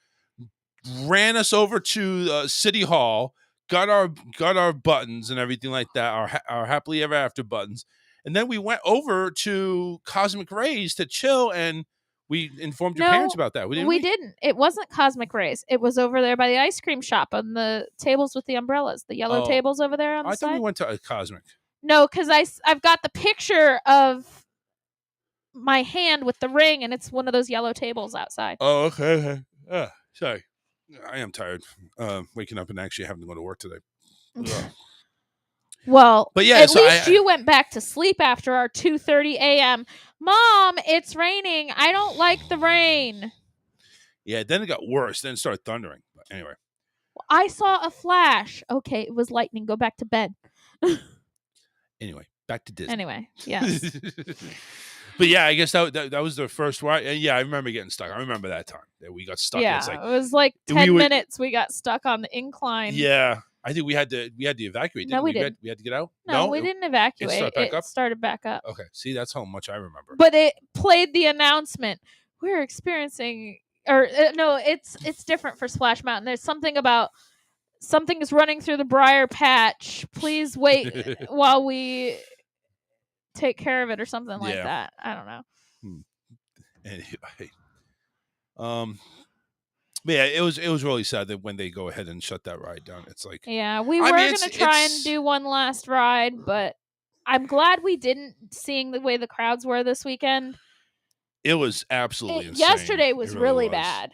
S10: ran us over to City Hall, got our buttons and everything like that, our happily ever after buttons, and then we went over to Cosmic Rays to chill, and we informed your parents about that.
S12: We didn't. It wasn't Cosmic Rays. It was over there by the ice cream shop on the tables with the umbrellas, the yellow tables over there on the side.
S10: I thought we went to Cosmic.
S12: No, because I've got the picture of my hand with the ring, and it's one of those yellow tables outside.
S10: Oh, okay. Sorry. I am tired. Waking up and actually having to go to work today.
S12: Well,
S10: but yeah,
S12: at least you went back to sleep after our 2:30 a.m. Mom, it's raining. I don't like the rain.
S10: Yeah, then it got worse. Then it started thundering. But anyway.
S12: I saw a flash. Okay, it was lightning. Go back to bed.
S10: Anyway, back to Disney.
S12: Anyway, yes.
S10: But yeah, I guess that was the first ride. Yeah, I remember getting stuck. I remember that time that we got stuck.
S12: Yeah, it was like 10 minutes. We got stuck on the incline.
S10: Yeah, I think we had to evacuate.
S12: No, we didn't.
S10: We had to get out.
S12: No, we didn't evacuate. It started back up.
S10: Okay, see, that's how much I remember.
S12: But it played the announcement. We're experiencing, or no, it's different for Splash Mountain. There's something about something is running through the briar patch. Please wait while we take care of it or something like that. I don't know.
S10: Anyway, but yeah, it was really sad that when they go ahead and shut that ride down, it's like
S12: we were gonna try and do one last ride, but I'm glad we didn't. Seeing the way the crowds were this weekend,
S10: it was absolutely insane.
S12: Yesterday was really bad.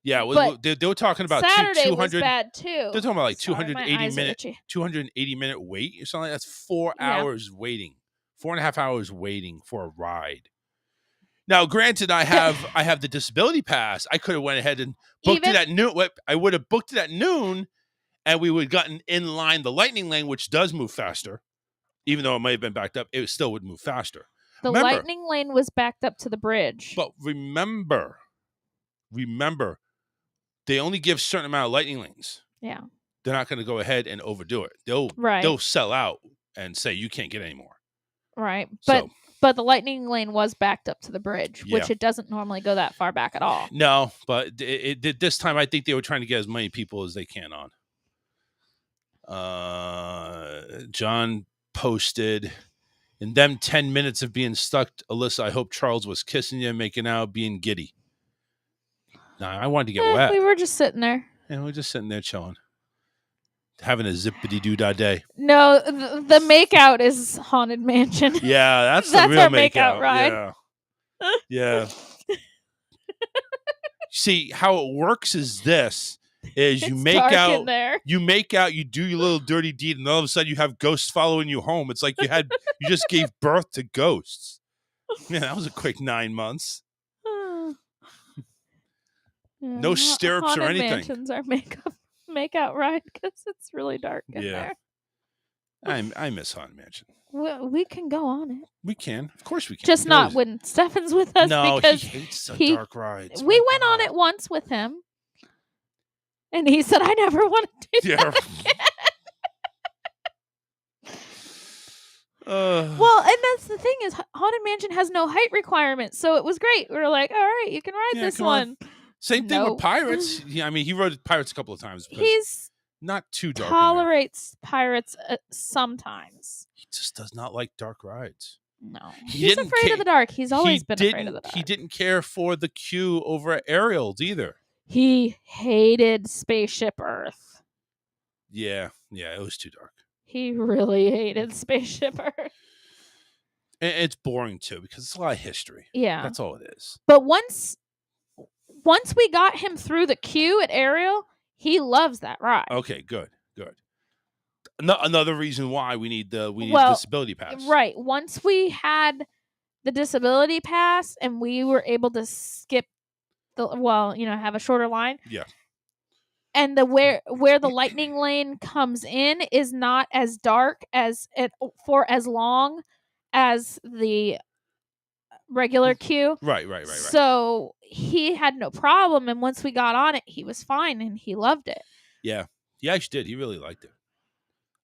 S10: Yeah, they were talking about
S12: Saturday
S10: 200.
S12: Was bad too.
S10: They're talking about like 280 minute wait or something. That's 4 hours waiting. 4.5 hours waiting for a ride. Now, granted, I have the disability pass. I could have went ahead and booked it at noon. I would have booked it at noon, and we would have gotten in line. The Lightning Lane, which does move faster, even though it may have been backed up, it still would move faster.
S12: The Lightning Lane was backed up to the bridge.
S10: But remember, they only give a certain amount of Lightning Lanes.
S12: Yeah,
S10: they're not going to go ahead and overdo it. They'll sell out and say you can't get any more.
S12: Right, but the Lightning Lane was backed up to the bridge, which it doesn't normally go that far back at all.
S10: No, but it did this time. I think they were trying to get as many people as they can on. John posted, in them 10 minutes of being stuck, Alyssa, I hope Charles was kissing you, making out, being giddy. Nah, I wanted to get wet.
S12: We were just sitting there.
S10: Yeah, we were just sitting there chilling. Having a zippity-doo-dah day.
S12: No, the makeout is Haunted Mansion.
S10: Yeah, that's the real
S12: our
S10: makeout
S12: ride.
S10: Yeah. See, how it works is this. You make out, you do your little dirty deed, and all of a sudden you have ghosts following you home. It's like you just gave birth to ghosts. Yeah, that was a quick 9 months. No stirrups or anything.
S12: Mansion's our makeout ride because it's really dark in there.
S10: I miss Haunted Mansion.
S12: We can go on it.
S10: We can, of course we can.
S12: Just not when Stefan's with us.
S10: No,
S12: because
S10: he hates the dark rides.
S12: We went on it once with him, and he said, "I never want to do that again." Well, and that's the thing is, Haunted Mansion has no height requirements, so it was great. We were like, "All right, you can ride this one."
S10: Same thing with Pirates. Yeah, I mean, he rode Pirates a couple of times.
S12: He's
S10: not too dark.
S12: Tolerates Pirates sometimes.
S10: He just does not like dark rides.
S12: No, he's afraid of the dark. He's always been afraid of the dark.
S10: He didn't care for the queue over at Ariel's either.
S12: He hated Spaceship Earth.
S10: Yeah, it was too dark.
S12: He really hated Spaceship Earth.
S10: And it's boring too because it's a lot of history.
S12: Yeah,
S10: that's all it is.
S12: But once once we got him through the queue at Ariel, he loves that ride.
S10: Okay, good. Another reason why we need a disability pass.
S12: Right. Once we had the disability pass and we were able to skip have a shorter line.
S10: Yeah.
S12: And the where the lightning lane comes in is not as dark for as long as the regular queue.
S10: Right.
S12: So he had no problem, and once we got on it, he was fine and he loved it.
S10: Yeah, he actually did. He really liked it.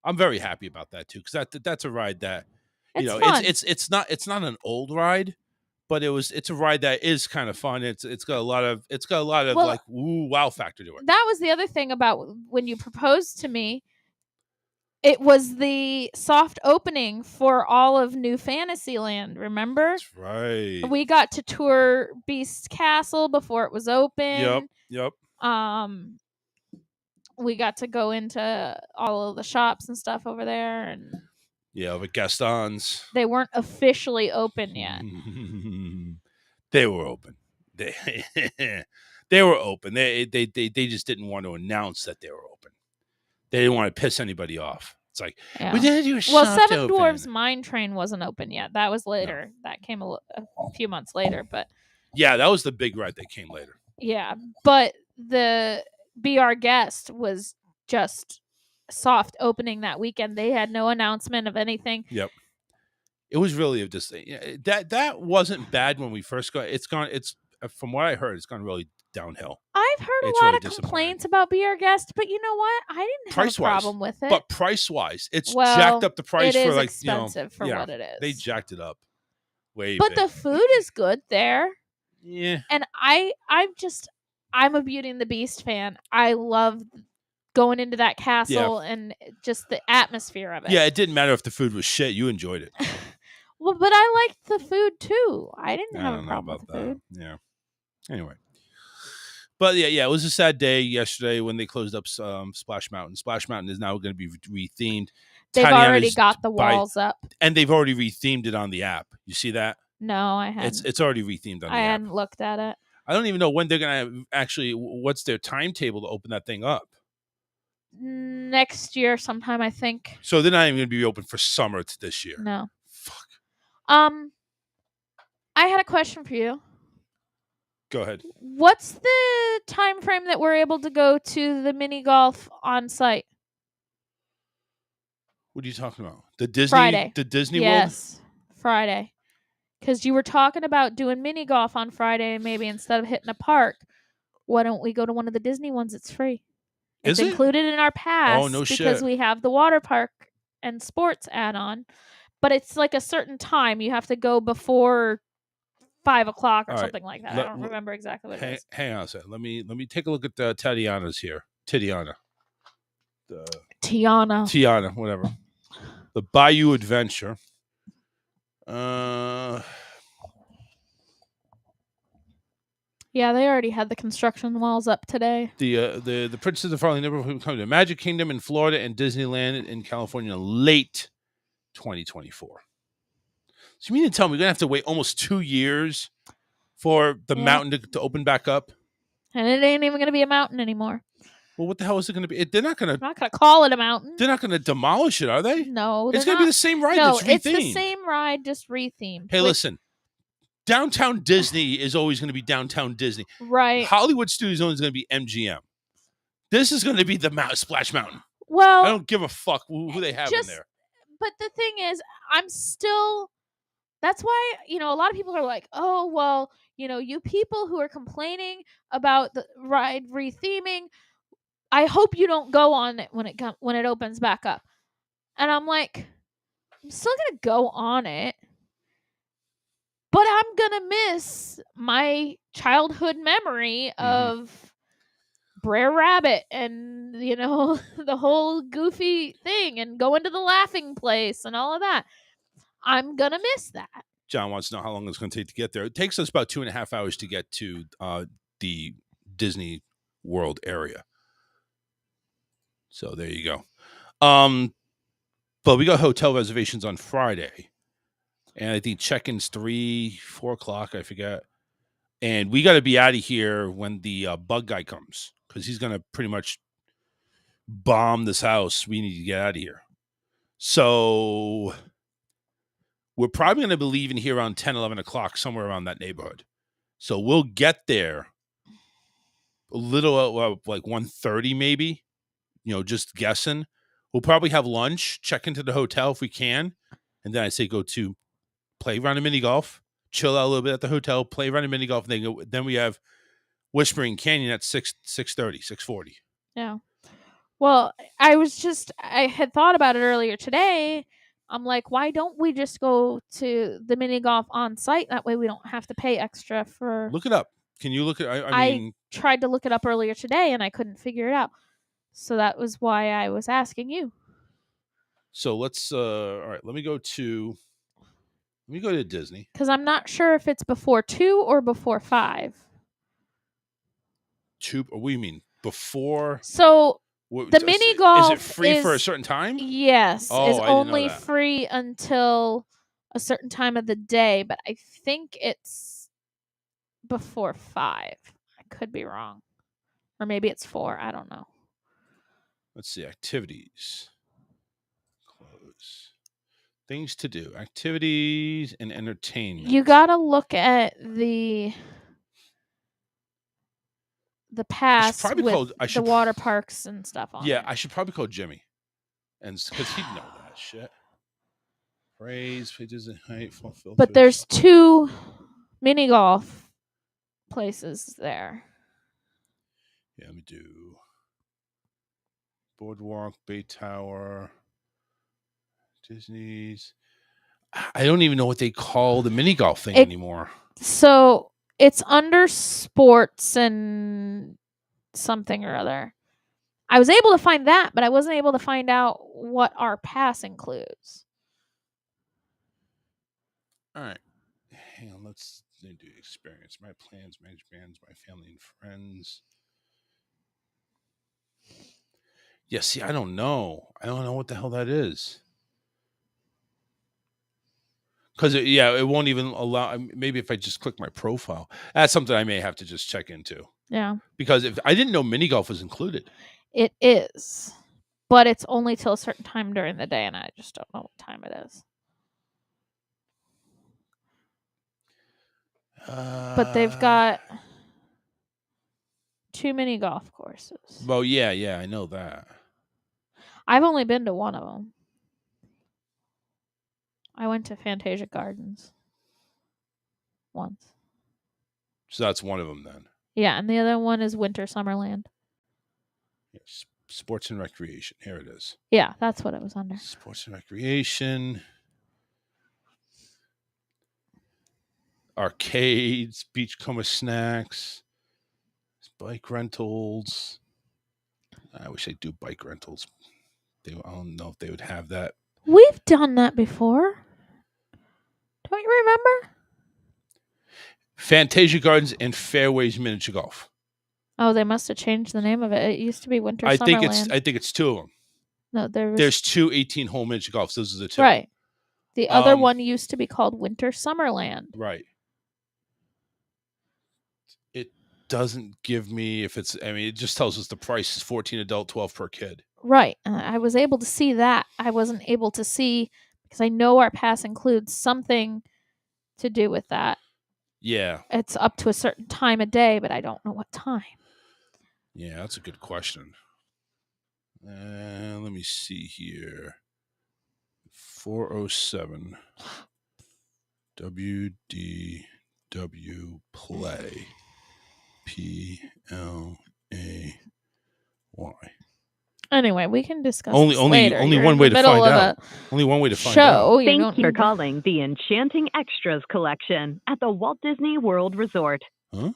S10: I'm very happy about that too, because that's a ride that
S12: fun.
S10: it's not an old ride, but it's a ride that is kind of fun. It's got a lot of like wow factor to it.
S12: That was the other thing about when you proposed to me. It was the soft opening for all of New Fantasyland, remember?
S10: That's right.
S12: We got to tour Beast Castle before it was open.
S10: Yep.
S12: We got to go into all of the shops and stuff over there, and
S10: with Gaston's.
S12: They weren't officially open yet.
S10: They were open. They were open. They just didn't want to announce that they were open. They didn't want to piss anybody off. It's like, we did do a
S12: Seven Dwarfs Mine Train wasn't open yet. That was later. No. That came a few months later. But
S10: that was the big ride that came later.
S12: Yeah, but the Be Our Guest was just soft opening that weekend. They had no announcement of anything.
S10: Yep. It was really just that wasn't bad when we first got. It's from what I heard, it's gone really downhill.
S12: I've heard a lot of complaints about Be Our Guest, but you know what? I didn't have a problem with it.
S10: But price-wise, it's jacked up the price
S12: for
S10: like
S12: expensive for what it is.
S10: They jacked it up way.
S12: But the food is good there.
S10: Yeah.
S12: And I'm a Beauty and the Beast fan. I love going into that castle and just the atmosphere of it.
S10: Yeah, it didn't matter if the food was shit. You enjoyed it.
S12: Well, but I liked the food too. I didn't have a problem with the food.
S10: Yeah. Anyway. But it was a sad day yesterday when they closed up Splash Mountain. Splash Mountain is now going to be rethemed.
S12: They've already got the walls up.
S10: And they've already rethemed it on the app. You see that?
S12: No, I haven't.
S10: It's already rethemed on the app.
S12: I hadn't looked at it.
S10: I don't even know when they're going to actually, what's their timetable to open that thing up?
S12: Next year sometime, I think.
S10: So they're not even going to be open for summer this year.
S12: No.
S10: Fuck.
S12: I had a question for you.
S10: Go ahead.
S12: What's the time frame that we're able to go to the mini golf on site?
S10: What are you talking about? The Disney
S12: Friday.
S10: The Disney World?
S12: Yes, Friday. Because you were talking about doing mini golf on Friday, maybe instead of hitting a park. Why don't we go to one of the Disney ones? It's free. It's included in our pass.
S10: Oh, no shit.
S12: Because we have the water park and sports add-on. But it's like a certain time. You have to go before 5 o'clock or something like that. I don't remember exactly what it is.
S10: Hang on a second. Let me take a look at Tatiana's here. Tiana, whatever. The Bayou Adventure.
S12: Yeah, they already had the construction walls up today.
S10: The Princess of Farley never come to Magic Kingdom in Florida and Disneyland in California late 2024. So you mean to tell me we're gonna have to wait almost 2 years for the mountain to open back up?
S12: And it ain't even gonna be a mountain anymore.
S10: Well, what the hell is it gonna be? They're not gonna
S12: call it a mountain.
S10: They're not gonna demolish it, are they?
S12: No,
S10: it's gonna be the same ride.
S12: No,
S10: that's rethemed.
S12: it's the same ride, just rethemed.
S10: Hey, listen. Downtown Disney is always going to be Downtown Disney.
S12: Right.
S10: Hollywood Studios is going to be MGM. This is going to be the Splash Mountain.
S12: Well,
S10: I don't give a fuck who they have in there.
S12: But the thing is, that's why, a lot of people are like, oh, well, you people who are complaining about the ride retheming, I hope you don't go on it when it opens back up. And I'm like, I'm still going to go on it. But I'm going to miss my childhood memory of Brer Rabbit and, the whole goofy thing and going to the laughing place and all of that. I'm going to miss that.
S10: John wants to know how long it's going to take to get there. It takes us about 2.5 hours to get to the Disney World area. So there you go. But we got hotel reservations on Friday. And I think check-in's 3-4 o'clock. I forget. And we got to be out of here when the bug guy comes, because he's going to pretty much bomb this house. We need to get out of here. So we're probably going to be leaving here around 10, 11 o'clock, somewhere around that neighborhood. So we'll get there a little like 1:30 maybe, just guessing. We'll probably have lunch, check into the hotel if we can. And then I say go to play around a mini golf, chill out a little bit at the hotel, play around a mini golf. And then we have Whispering Canyon at 6:30, 6:40.
S12: Yeah. Well, I had thought about it earlier today. I'm like, why don't we just go to the mini golf on site? That way we don't have to pay extra for.
S10: Look it up. Can you look at?
S12: I tried to look it up earlier today and I couldn't figure it out. So that was why I was asking you.
S10: So let's. All right. Let me go to Disney.
S12: Because I'm not sure if it's before 2 or before 5.
S10: 2. What do you mean before?
S12: So the mini golf
S10: is it free for a certain time?
S12: Yes,
S10: Oh,
S12: it's
S10: I didn't know
S12: only
S10: that.
S12: free until a certain time of the day, but I think it's before 5. I could be wrong, or maybe it's 4. I don't know.
S10: Let's see, activities, close, things to do, activities and entertainment.
S12: You gotta look at the pass with the water parks and stuff on.
S10: Yeah,
S12: it.
S10: I should probably call Jimmy, and because he'd know that shit. Praise, pages and height, fulfilled.
S12: But there's 2 mini golf places there.
S10: Yeah, let me do Boardwalk, Bay Tower, Disney's. I don't even know what they call the mini golf thing anymore.
S12: So it's under sports and something or other. I was able to find that, but I wasn't able to find out what our pass includes.
S10: All right. Hang on. Let's do experience. My plans, manage bands, my family and friends. Yeah, see, I don't know. I don't know what the hell that is. Because, it won't even allow. Maybe if I just click my profile. That's something I may have to just check into.
S12: Yeah.
S10: Because if I didn't know mini golf was included.
S12: It is. But it's only till a certain time during the day, and I just don't know what time it is. But they've got 2 mini golf courses.
S10: Well, yeah, I know that.
S12: I've only been to one of them. I went to Fantasia Gardens once.
S10: So that's one of them then.
S12: Yeah, and the other one is Winter Summerland.
S10: Yes, sports and recreation. Here it is.
S12: Yeah, that's what it was under.
S10: Sports and recreation. Arcades, beachcomber snacks, bike rentals. I wish they'd do bike rentals. I don't know if they would have that.
S12: We've done that before. Don't you remember?
S10: Fantasia Gardens and Fairways Miniature Golf.
S12: Oh, they must have changed the name of it. It used to be Winter Summerland.
S10: I think it's 2 of them.
S12: No,
S10: there's 2 18-hole miniature golfs. Those are the 2.
S12: Right. The other one used to be called Winter Summerland.
S10: Right. It doesn't give me if it's. I mean, it just tells us the price is 14 adult, 12 per kid.
S12: Right. I was able to see that. I wasn't able to see because I know our pass includes something to do with that.
S10: Yeah.
S12: It's up to a certain time of day, but I don't know what time.
S10: Yeah, that's a good question. Let me see here. 407 WDW Play PLAY.
S12: Anyway, we can discuss
S10: only one way to find out. Only one way to find out.
S13: Thank you for calling the Enchanting Extras collection at the Walt Disney World Resort.
S10: Huh?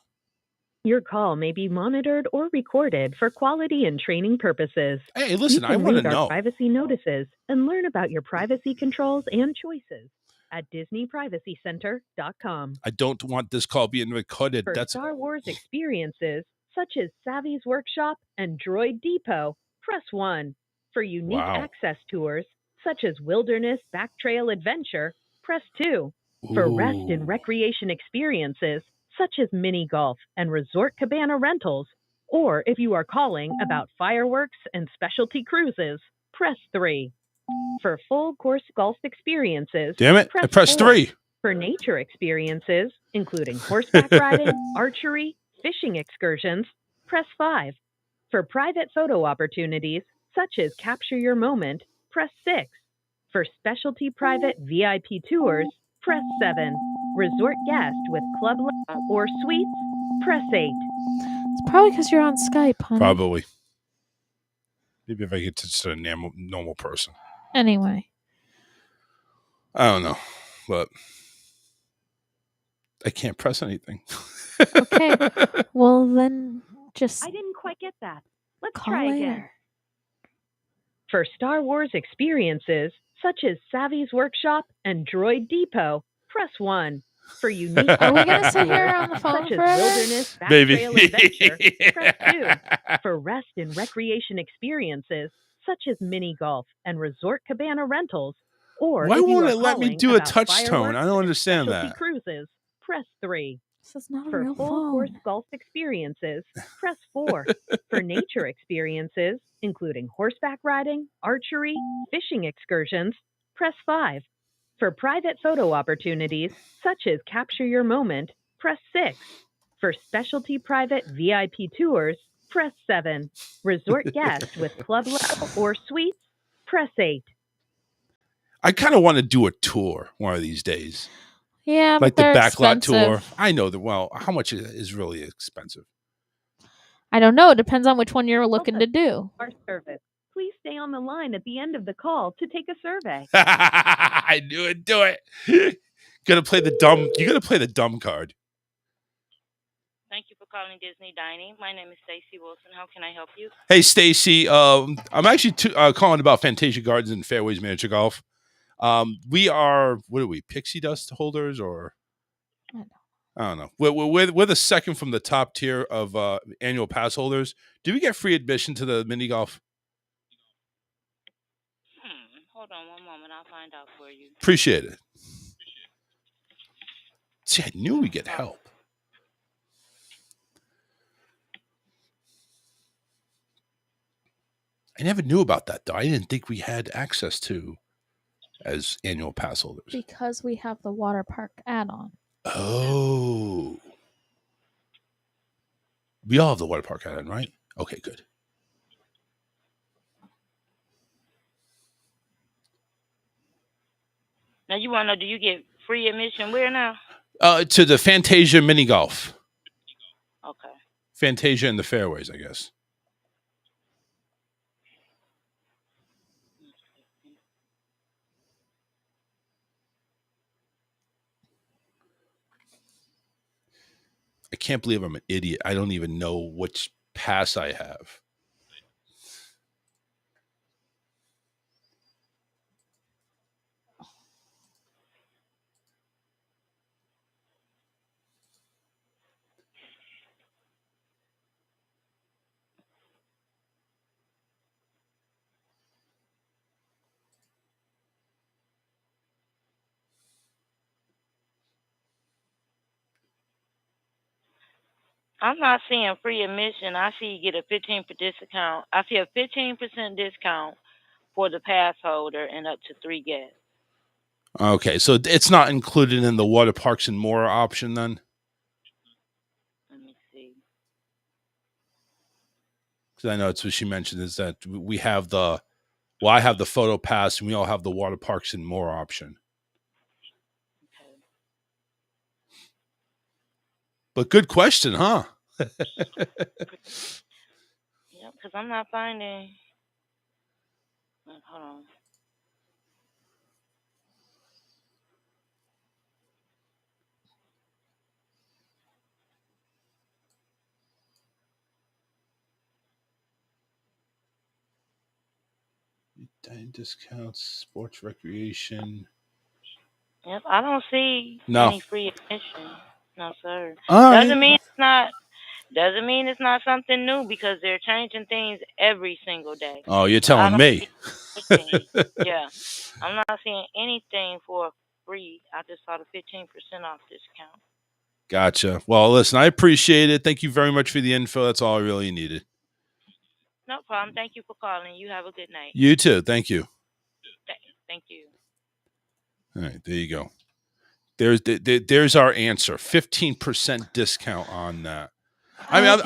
S13: Your call may be monitored or recorded for quality and training purposes.
S10: Hey, listen, I want to know.
S13: Privacy notices and learn about your privacy controls and choices at DisneyPrivacyCenter.com.
S10: I don't want this call being recorded.
S13: For Star Wars experiences such as Savvy's Workshop and Droid Depot, press 1. For unique access tours such as Wilderness Back Trail Adventure, press 2. For rest and recreation experiences such as mini golf and resort cabana rentals, or if you are calling about fireworks and specialty cruises, press 3. For full course golf experiences,
S10: Damn it, I pressed 3.
S13: For nature experiences, including horseback riding, archery, fishing excursions, press 5. For private photo opportunities, such as Capture Your Moment, press 6. For specialty private VIP tours, press 7. Resort guest with club level or suites, press 8.
S12: It's probably because you're on Skype, honey.
S10: Probably. Maybe if I get to just a normal person.
S12: Anyway.
S10: I don't know, but I can't press anything.
S12: Okay. Well, then just...
S13: I didn't quite get that. Let's
S12: call
S13: try
S12: later.
S13: again. For Star Wars experiences, such as Savvy's Workshop and Droid Depot, press 1. For unique
S12: Are we going to sit here on the phone
S13: such as
S12: forever?
S13: Wilderness Back
S10: Maybe.
S13: Trail Adventure, press 2. For rest and recreation experiences, such as mini golf and resort cabana rentals, or
S10: Why
S13: if you
S10: won't
S13: are
S10: it let me
S13: calling
S10: do a
S13: about
S10: touch tone?
S13: fireworks
S10: I don't
S13: and
S10: understand
S13: specialty
S10: that.
S13: cruises, press 3.
S12: This is not a
S13: For
S12: real
S13: full course
S12: phone.
S13: golf experiences, press 4. For nature experiences, including horseback riding, archery, fishing excursions, press 5. For private photo opportunities, such as Capture Your Moment, press 6. For specialty private VIP tours, press 7. Resort guest with club level or suites, press 8.
S10: I kind of want to do a tour one of these days.
S12: Yeah,
S10: like
S12: but
S10: the
S12: they're
S10: backlot
S12: expensive.
S10: tour. I know that. Well, how much is really expensive?
S12: I don't know. It depends on which one you're looking to do.
S13: Our service. Please stay on the line at the end of the call to take a survey.
S10: I knew it. Do it. Gonna play the dumb. You gotta play the dumb card.
S14: Thank you for calling Disney Dining. My name is Stacy Wilson. How can I help you?
S10: Hey, Stacy. I'm actually calling about Fantasia Gardens and Fairways Miniature Golf. We are, what are we, pixie dust holders or? I don't know. We're the second from the top tier of annual pass holders. Do we get free admission to the mini golf?
S14: Hold on one moment. I'll find out for you.
S10: Appreciate it. See, I knew we'd get help. I never knew about that, though. I didn't think we had access to as annual pass holders.
S12: Because we have the water park add-on.
S10: Oh. We all have the water park add-on, right? Okay, good.
S14: Now, you want to know, do you get free admission where now?
S10: To the Fantasia mini golf.
S14: Okay.
S10: Fantasia and the Fairways, I guess. I can't believe I'm an idiot. I don't even know which pass I have.
S14: I'm not seeing free admission. I see you get a 15% discount. I see a 15% discount for the pass holder and up to 3 guests.
S10: Okay, so it's not included in the water parks and more option then?
S14: Let me see.
S10: Because I know it's what she mentioned is that we have the, well, I have the photo pass and we all have the water parks and more option.
S14: Okay.
S10: But good question, huh?
S14: Yeah, because I'm not finding. Hold on.
S10: Dining discounts, sports recreation.
S14: Yep, I don't see any free admission. No, sir. Doesn't mean it's not something new because they're changing things every single day.
S10: Oh, you're telling me.
S14: Yeah. I'm not seeing anything for free. I just saw the 15% off discount.
S10: Gotcha. Well, listen, I appreciate it. Thank you very much for the info. That's all I really needed.
S14: No problem. Thank you for calling. You have a good night.
S10: You too. Thank you.
S14: Thank you.
S10: All right, there you go. There's our answer. 15% discount on that. I mean,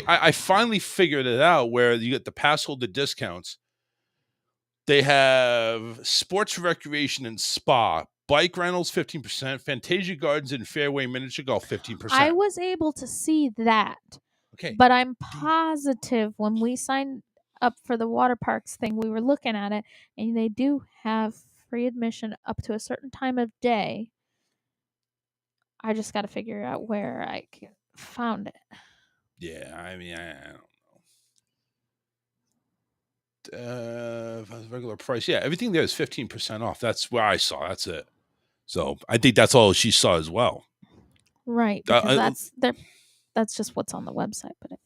S10: I finally figured it out where you get the pass holder discounts. They have sports recreation and spa, bike rentals 15%, Fantasia Gardens and Fairway miniature golf 15%.
S12: I was able to see that.
S10: Okay.
S12: But I'm positive when we signed up for the water parks thing, we were looking at it, and they do have free admission up to a certain time of day. I just got to figure out where I found it.
S10: Yeah, I mean, I don't know. Regular price. Yeah, everything there is 15% off. That's where I saw. That's it. So I think that's all she saw as well.
S12: Right, because that's just what's on the website. But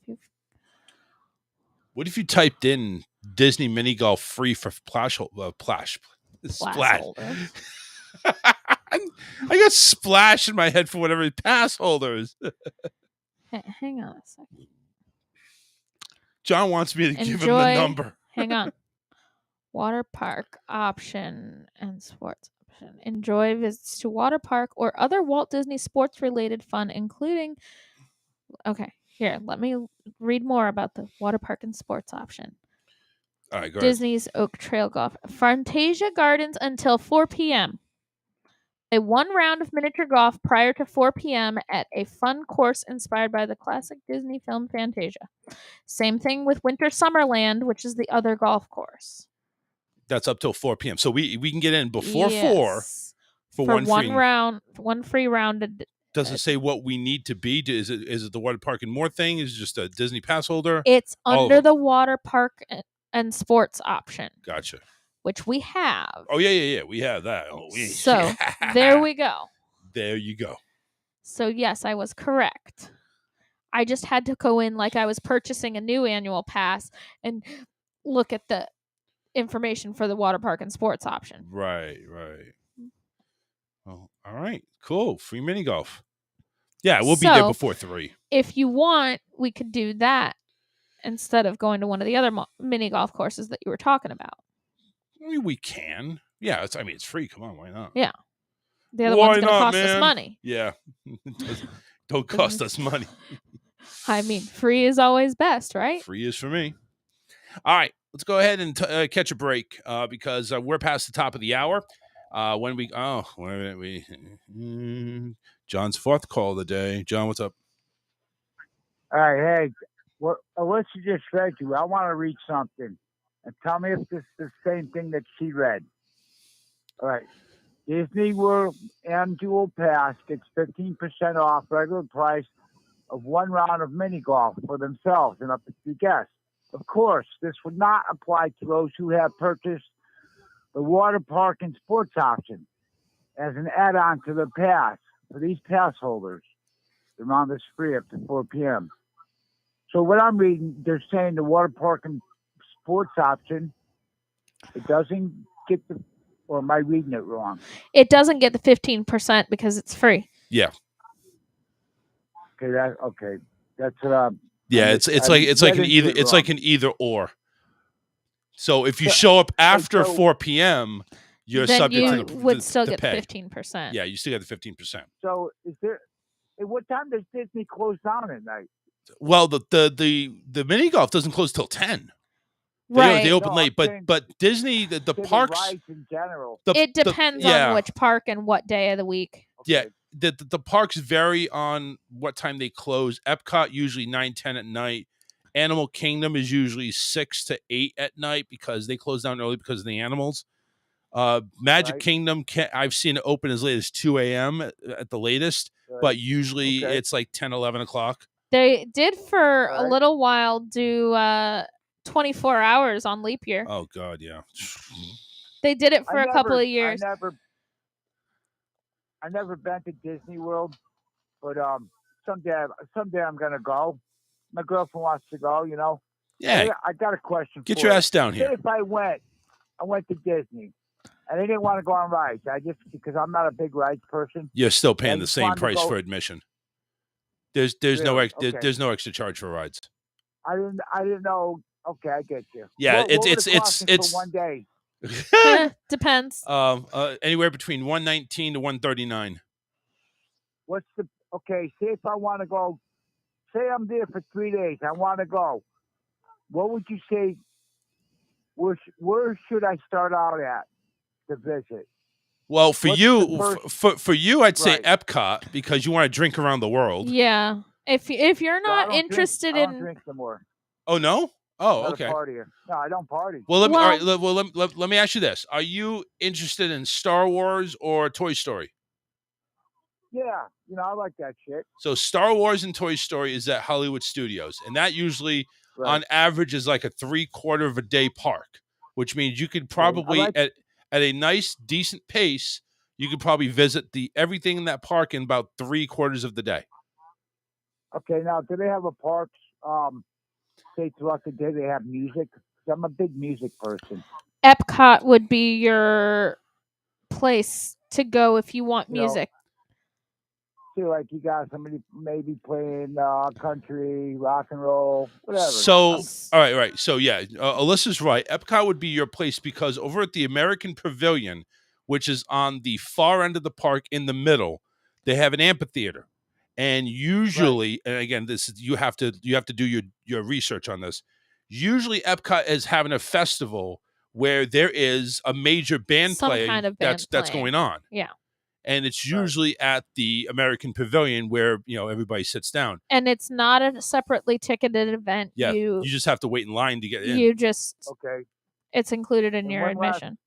S10: what if you typed in Disney mini golf free for splash? I got splash in my head for whatever pass holders.
S12: Hey, hang on a second.
S10: John wants me to give him the number.
S12: Hang on. Water park option and sports option. Enjoy visits to water park or other Walt Disney sports related fun, including. Okay, here, let me read more about the water park and sports option.
S10: All right, go
S12: Disney's Oak Trail Golf. Fantasia Gardens until 4 p.m. One round of miniature golf prior to 4 p.m. at a fun course inspired by the classic Disney film Fantasia. Same thing with Winter Summerland, which is the other golf course.
S10: That's up till 4 p.m. So we can get in before 4 for
S12: one free round.
S10: Does it say what we need to be? Is it the water park and more thing? Is it just a Disney pass holder?
S12: It's under the water park and sports option.
S10: Gotcha.
S12: Which we have.
S10: Oh, yeah. We have that.
S12: So, there we go.
S10: There you go.
S12: So, yes, I was correct. I just had to go in like I was purchasing a new annual pass and look at the information for the water park and sports option.
S10: Right. Well, all right. Cool. Free mini golf. Yeah, we'll be there before 3.
S12: If you want, we could do that instead of going to one of the other mini golf courses that you were talking about.
S10: I mean, we can. Yeah, it's free. Come on, why not?
S12: Yeah. The other one's going to cost us money.
S10: Yeah. Don't cost us money.
S12: I mean, free is always best, right?
S10: Free is for me. All right. Let's go ahead and catch a break because we're past the top of the hour. John's 4th call of the day. John, what's up?
S11: All right. Hey, what you just read to, I want to read something. And tell me if this is the same thing that she read. All right. Disney World Annual Pass gets 15% off regular price of one round of mini golf for themselves and up to 2 guests. Of course, this would not apply to those who have purchased the water park and sports option as an add-on to the pass. For these pass holders, the round is free up to 4 p.m. So what I'm reading, they're saying the water park and sports option, it doesn't get the, or am I reading it wrong?
S12: It doesn't get the 15% because it's free.
S10: Yeah.
S11: Okay, that's what
S10: yeah, it's like an either or. So if you show up after 4 p.m., you're subject to
S12: would still get
S10: pay.
S12: 15%.
S10: Yeah, you still get the 15%.
S11: So at what time does Disney close down at night?
S10: Well, the mini golf doesn't close till 10.
S12: Right.
S10: They open late, but Disney the parks
S11: rides in general.
S12: It depends on which park and what day of the week.
S10: Yeah. The parks vary on what time they close. Epcot usually 9-10 at night. Animal Kingdom is usually 6 to 8 at night because they close down early because of the animals. Magic Kingdom, I've seen it open as late as 2 a.m. at the latest, but usually it's like 10, 11 o'clock.
S12: They did for a little while do 24 hours on leap year.
S10: Oh, God, yeah.
S12: They did it for a couple of years.
S11: I never been to Disney World, but someday I'm gonna go. My girlfriend wants to go, you know.
S10: Yeah.
S11: I got a question.
S10: Get your ass down here.
S11: If I went to Disney, and I didn't want to go on rides. Because I'm not a big rides person.
S10: You're still paying the same price for admission. There's
S11: Really?
S10: there's no extra charge for rides.
S11: I didn't know. Okay, I get you.
S10: Yeah,
S11: what would it cost me for one day?
S12: Depends.
S10: Anywhere between 119 to 139.
S11: What's the okay? Say if I want to go, say I'm there for 3 days. I want to go. What would you say? Where should I start out at to visit?
S10: Well, for you, I'd say Epcot because you want to drink around the world.
S12: Yeah. If you're not interested
S11: I don't
S12: in
S11: drink no more.
S10: Oh no. Oh,
S11: I'm
S10: okay.
S11: not a partier. No, I don't party.
S10: Well, all right. Well, let me ask you this: are you interested in Star Wars or Toy Story?
S11: Yeah, I like that shit.
S10: So Star Wars and Toy Story is at Hollywood Studios, and that usually, on average, is like a 3/4 of a day park, which means you could probably at a nice, decent pace, you could probably visit everything in that park in about 3/4 of the day.
S11: Okay, now do they have a park? Say throughout the day they have music. I'm a big music person.
S12: Epcot would be your place to go if you want music.
S11: See, like you got somebody maybe playing country, rock and roll, whatever.
S10: So, all right. So, yeah, Alyssa's right. Epcot would be your place because over at the American Pavilion, which is on the far end of the park in the middle, they have an amphitheater. And usually, and again, you have to do your research on this. Usually, Epcot is having a festival where there is a major band playing
S12: kind of
S10: that's going on.
S12: Yeah.
S10: And it's usually at the American Pavilion where, everybody sits down.
S12: And it's not a separately ticketed event.
S10: Yeah, you just have to wait in line to get in.
S12: You just
S11: okay.
S12: It's included in your admission.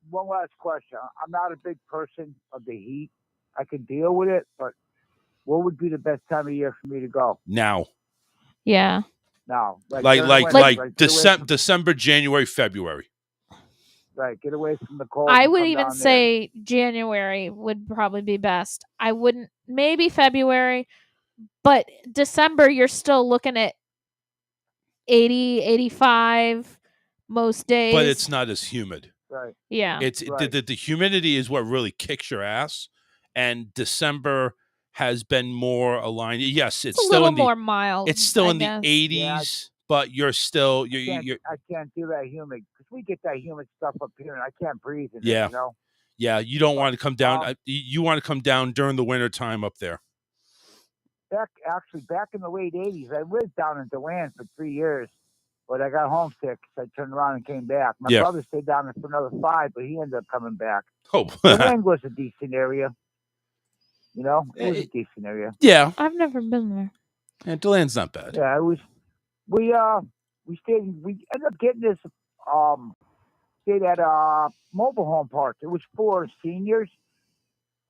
S11: One last question. I'm not a big person of the heat. I can deal with it, but what would be the best time of year for me to go?
S10: Now.
S12: Yeah.
S11: Now,
S10: like December, January, February.
S11: Right, get away from the cold.
S12: I would even say January would probably be best. I wouldn't, maybe February, but December you're still looking at 80, 85 most days.
S10: But it's not as humid.
S11: Right.
S12: Yeah.
S10: It's the humidity is what really kicks your ass, and December has been more aligned. Yes, it's
S12: a
S10: still
S12: little more mild.
S10: It's still in
S12: guess.
S10: the 80s, but you're still
S11: I can't do that humid because we get that humid stuff up here, and I can't breathe.
S10: Yeah. Yeah, you don't want to come down. You want to come down during the winter time up there.
S11: Back in the late 80s, I lived down in DeLand for 3 years, but I got homesick, so I turned around and came back. My brother stayed down there for another 5, but he ended up coming back.
S10: Oh,
S11: DeLand was a decent area. It was a decent area.
S10: Yeah,
S12: I've never been there.
S10: Yeah, DeLand's not bad.
S11: Yeah, it was. We stayed. We ended up getting this. Stayed at a mobile home park. It was for seniors,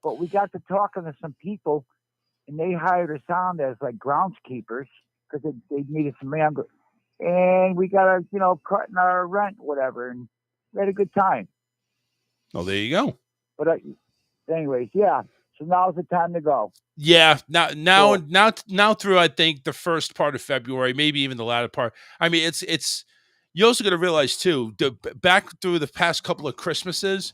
S11: but we got to talking to some people, and they hired us on as like groundskeepers because they needed some man. And we got cutting our rent, whatever, and we had a good time.
S10: Oh, there you go.
S11: But anyways, yeah. So now's the time to go.
S10: Yeah, now through I think the first part of February, maybe even the latter part. I mean, it's. You also got to realize too, back through the past couple of Christmases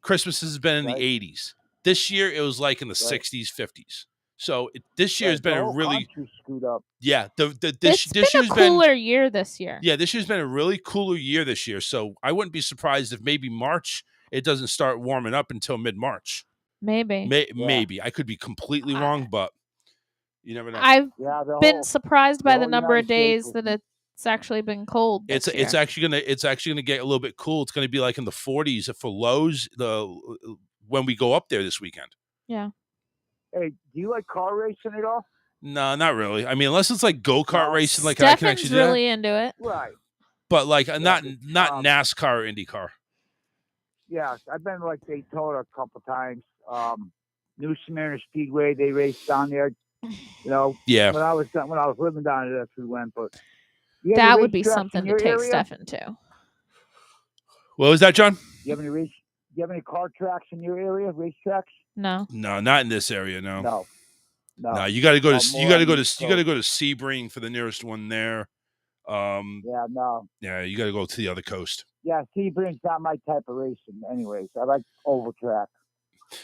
S10: has been in the 80s. This year it was like in the 60s, 50s. So this year has been a really
S11: screwed up.
S10: Yeah,
S12: this year's been a cooler year this year.
S10: Yeah, this year's been a really cooler year this year. So I wouldn't be surprised if maybe March it doesn't start warming up until mid-March.
S12: Maybe.
S10: Maybe. I could be completely wrong, but you never know.
S12: I've been surprised by the number of days that it's actually been cold.
S10: It's actually gonna get a little bit cool. It's gonna be like in the 40s for lows when we go up there this weekend.
S12: Yeah.
S11: Hey, do you like car racing at all?
S10: No, not really. I mean, unless it's like go-kart racing, like
S12: Stefan's
S10: I can actually do
S12: really
S10: that.
S12: into it.
S11: Right.
S10: But like not NASCAR or IndyCar.
S11: Yeah, I've been like Daytona a couple times. New Smyrna Speedway, they raced down there.
S10: Yeah.
S11: When I was living down there, that's where we went. But
S12: that would be something to take Stefan to.
S10: What was that, John?
S11: You have any car tracks in your area? Race tracks?
S12: No.
S10: No, not in this area. No.
S11: No.
S10: You got to go to Sebring for the nearest one there.
S11: Yeah, no.
S10: Yeah, you got to go to the other coast.
S11: Yeah, Sebring's not my type of racing. Anyways, I like oval track.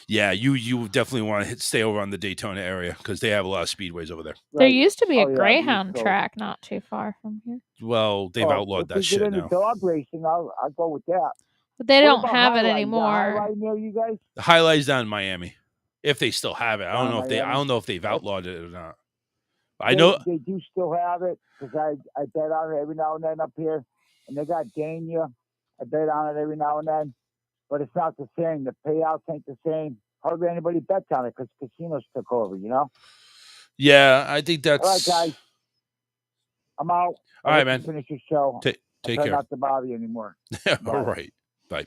S10: Yeah, you definitely want to stay over on the Daytona area because they have a lot of speedways over there.
S12: There used to be a Greyhound track not too far from here.
S10: Well, they've outlawed that shit now.
S11: If we get into dog racing, I'll go with that.
S12: But they don't have it anymore.
S11: Highlight near you guys?
S10: The Highlight's down in Miami, if they still have it. I don't know if
S11: Miami?
S10: I don't know if they've outlawed it or not. I know
S11: they do still have it because I bet on it every now and then up here, and they got Dania. I bet on it every now and then, but it's not the same. The payouts ain't the same. Hardly anybody bets on it because casinos took over. You know.
S10: Yeah, I think that's.
S11: All right, guys. I'm out.
S10: All right, man.
S11: Finish your show.
S10: Take
S11: try
S10: care.
S11: Not to bother you anymore.
S10: All right. Bye.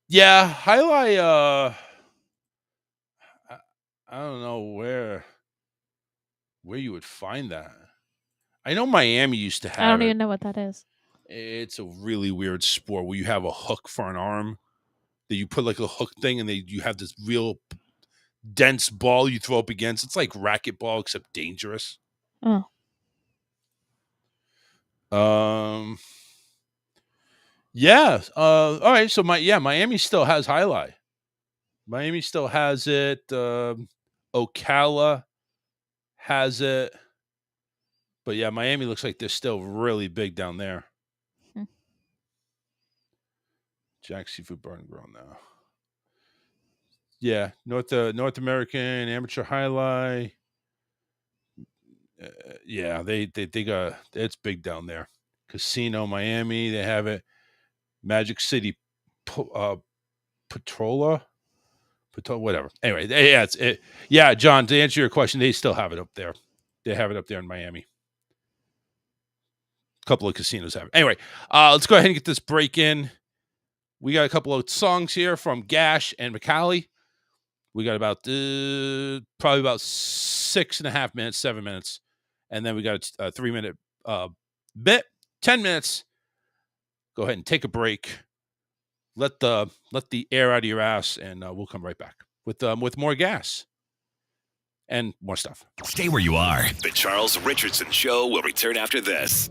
S10: Yeah, Highlight. I don't know where you would find that. I know Miami used to have.
S12: I don't even know what that is.
S10: It's a really weird sport where you have a hook for an arm that you put like a hook thing, and you have this real dense ball you throw up against. It's like racquetball except dangerous.
S12: Oh.
S10: Yeah. All right. So Miami still has Highlight. Miami still has it. Ocala has it. But yeah, Miami looks like they're still really big down there. Jack Seafood Bar and Grill now. Yeah, North American Amateur Highlight. Yeah, they got it's big down there. Casino Miami, they have it. Magic City, Patrola, whatever. Anyway, yeah, yeah, John. To answer your question, they still have it up there. They have it up there in Miami. A couple of casinos have it. Anyway, let's go ahead and get this break in. We got a couple of songs here from Gash and McCallie. We got about probably about 6.5 minutes, 7 minutes, and then we got a 3-minute bit, 10 minutes. Go ahead and take a break. Let the air out of your ass, and we'll come right back with more gas and more stuff.
S1: Stay where you are. The Charles Richardson Show will return after this.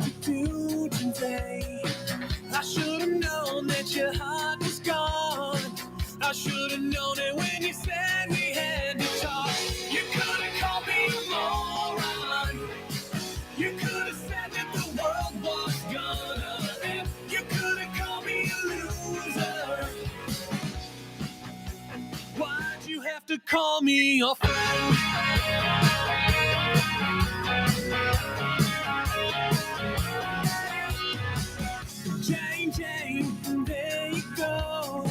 S9: to do today. I should have known that your heart was gone. I should have known it when you said we had to talk. You could have called me a moron. You could have said that the world was gonna end. You could have called me a loser. Why'd you have to call me your friend? Jane, there you go.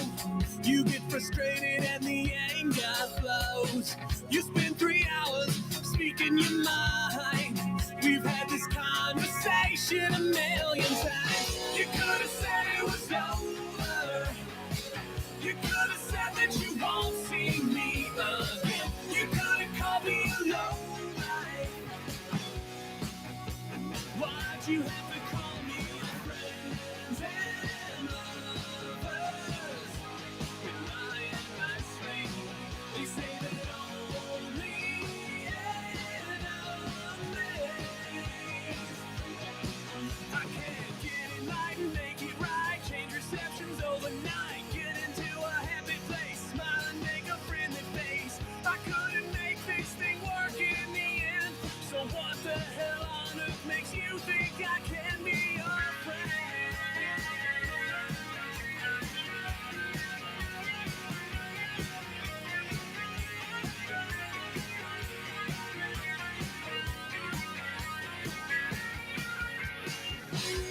S9: You get frustrated and the anger flows. You spend 3 hours speaking your mind. We've had this conversation a million times. You could have said it was over. You could have said that you won't see me again. You could have called me a lowlife. Why'd you have to call me your friends and lovers? When I am my slave, they say that only enemies. I can't get it right and make it right. Change receptions overnight. Get into a happy place. Smile and make a friendly face. I couldn't make this thing work in the end. So what the hell on earth makes you think I can be your friend?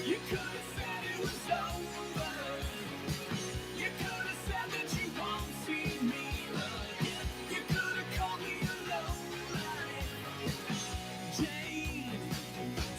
S9: You could have said it was over. You could have said that you won't see me again. You could have called me a lowlife. Jane,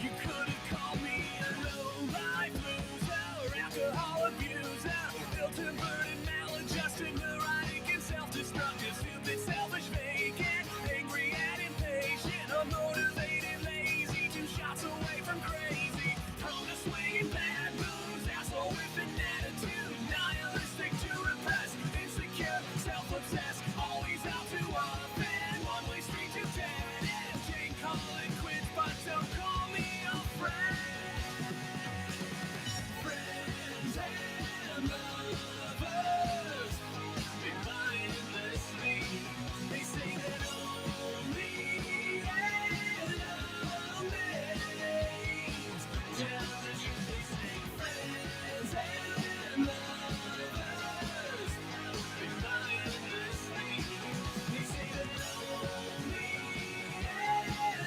S9: you could have called me a lowlife loser, alcohol abuser, ill-tempered and maladjusted, neurotic and self-destructive, stupid, selfish, vacant, angry and impatient, unmotivated, lazy, 2 shots away from crazy, prone to swinging bad moves, asshole with an attitude, nihilistic to repress, insecure, self-obsessed, always out to offend, one-way street to dead end. Jane, call it quits, but don't call me a friend. Friends and lovers, behind the sleep, they say that only enemies tell the truth. They say friends and lovers, behind the sleep, they say that only enemies.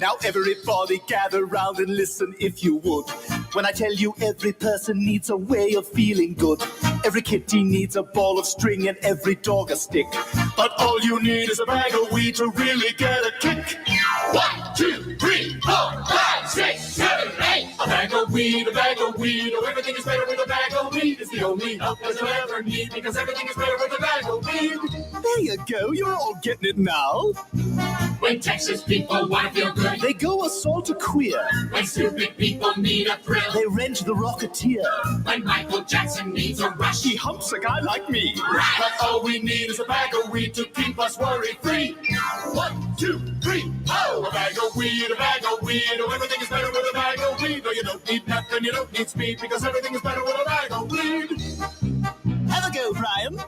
S15: Now everybody gather round and listen if you would. When I tell you every person needs a way of feeling good. Every kitty needs a ball of string and every dog a stick. But all you need is a bag of weed to really get a kick. 1, 2, 3, 4, 5, 6, 7, 8. A bag of weed, a bag of weed. Oh, everything is better with a bag of weed. It's the only help that you'll ever need because everything is better with a bag of weed. There you go, you're all getting it now. When Texas people want to feel good, they go assault a queer. When stupid people need a thrill, they rent the Rocketeer. When Michael Jackson needs a rush, he humps a guy like me. Right. But all we need is a bag of weed to keep us worry-free. 1, 2, 3, oh! A bag of weed, a bag of weed. Oh, everything is better with a bag of weed. No, you don't need nothing, you don't need speed, because everything is better with a bag of weed. Have a go, Brian.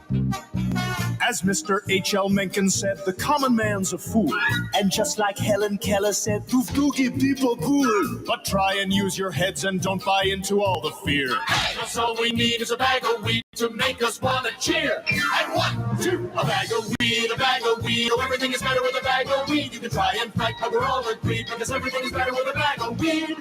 S15: As Mr. H.L. Mencken said, the common man's a fool. And just like Helen Keller said, "Poof dookie people cool." But try and use your heads and don't buy into all the fear. That's all we need is a bag of weed to make us want to cheer. And 1, 2, a bag of weed, a bag of weed. Oh, everything is better with a bag of weed. You can try and fight, but we're all agreed, because everything is better with a bag of weed.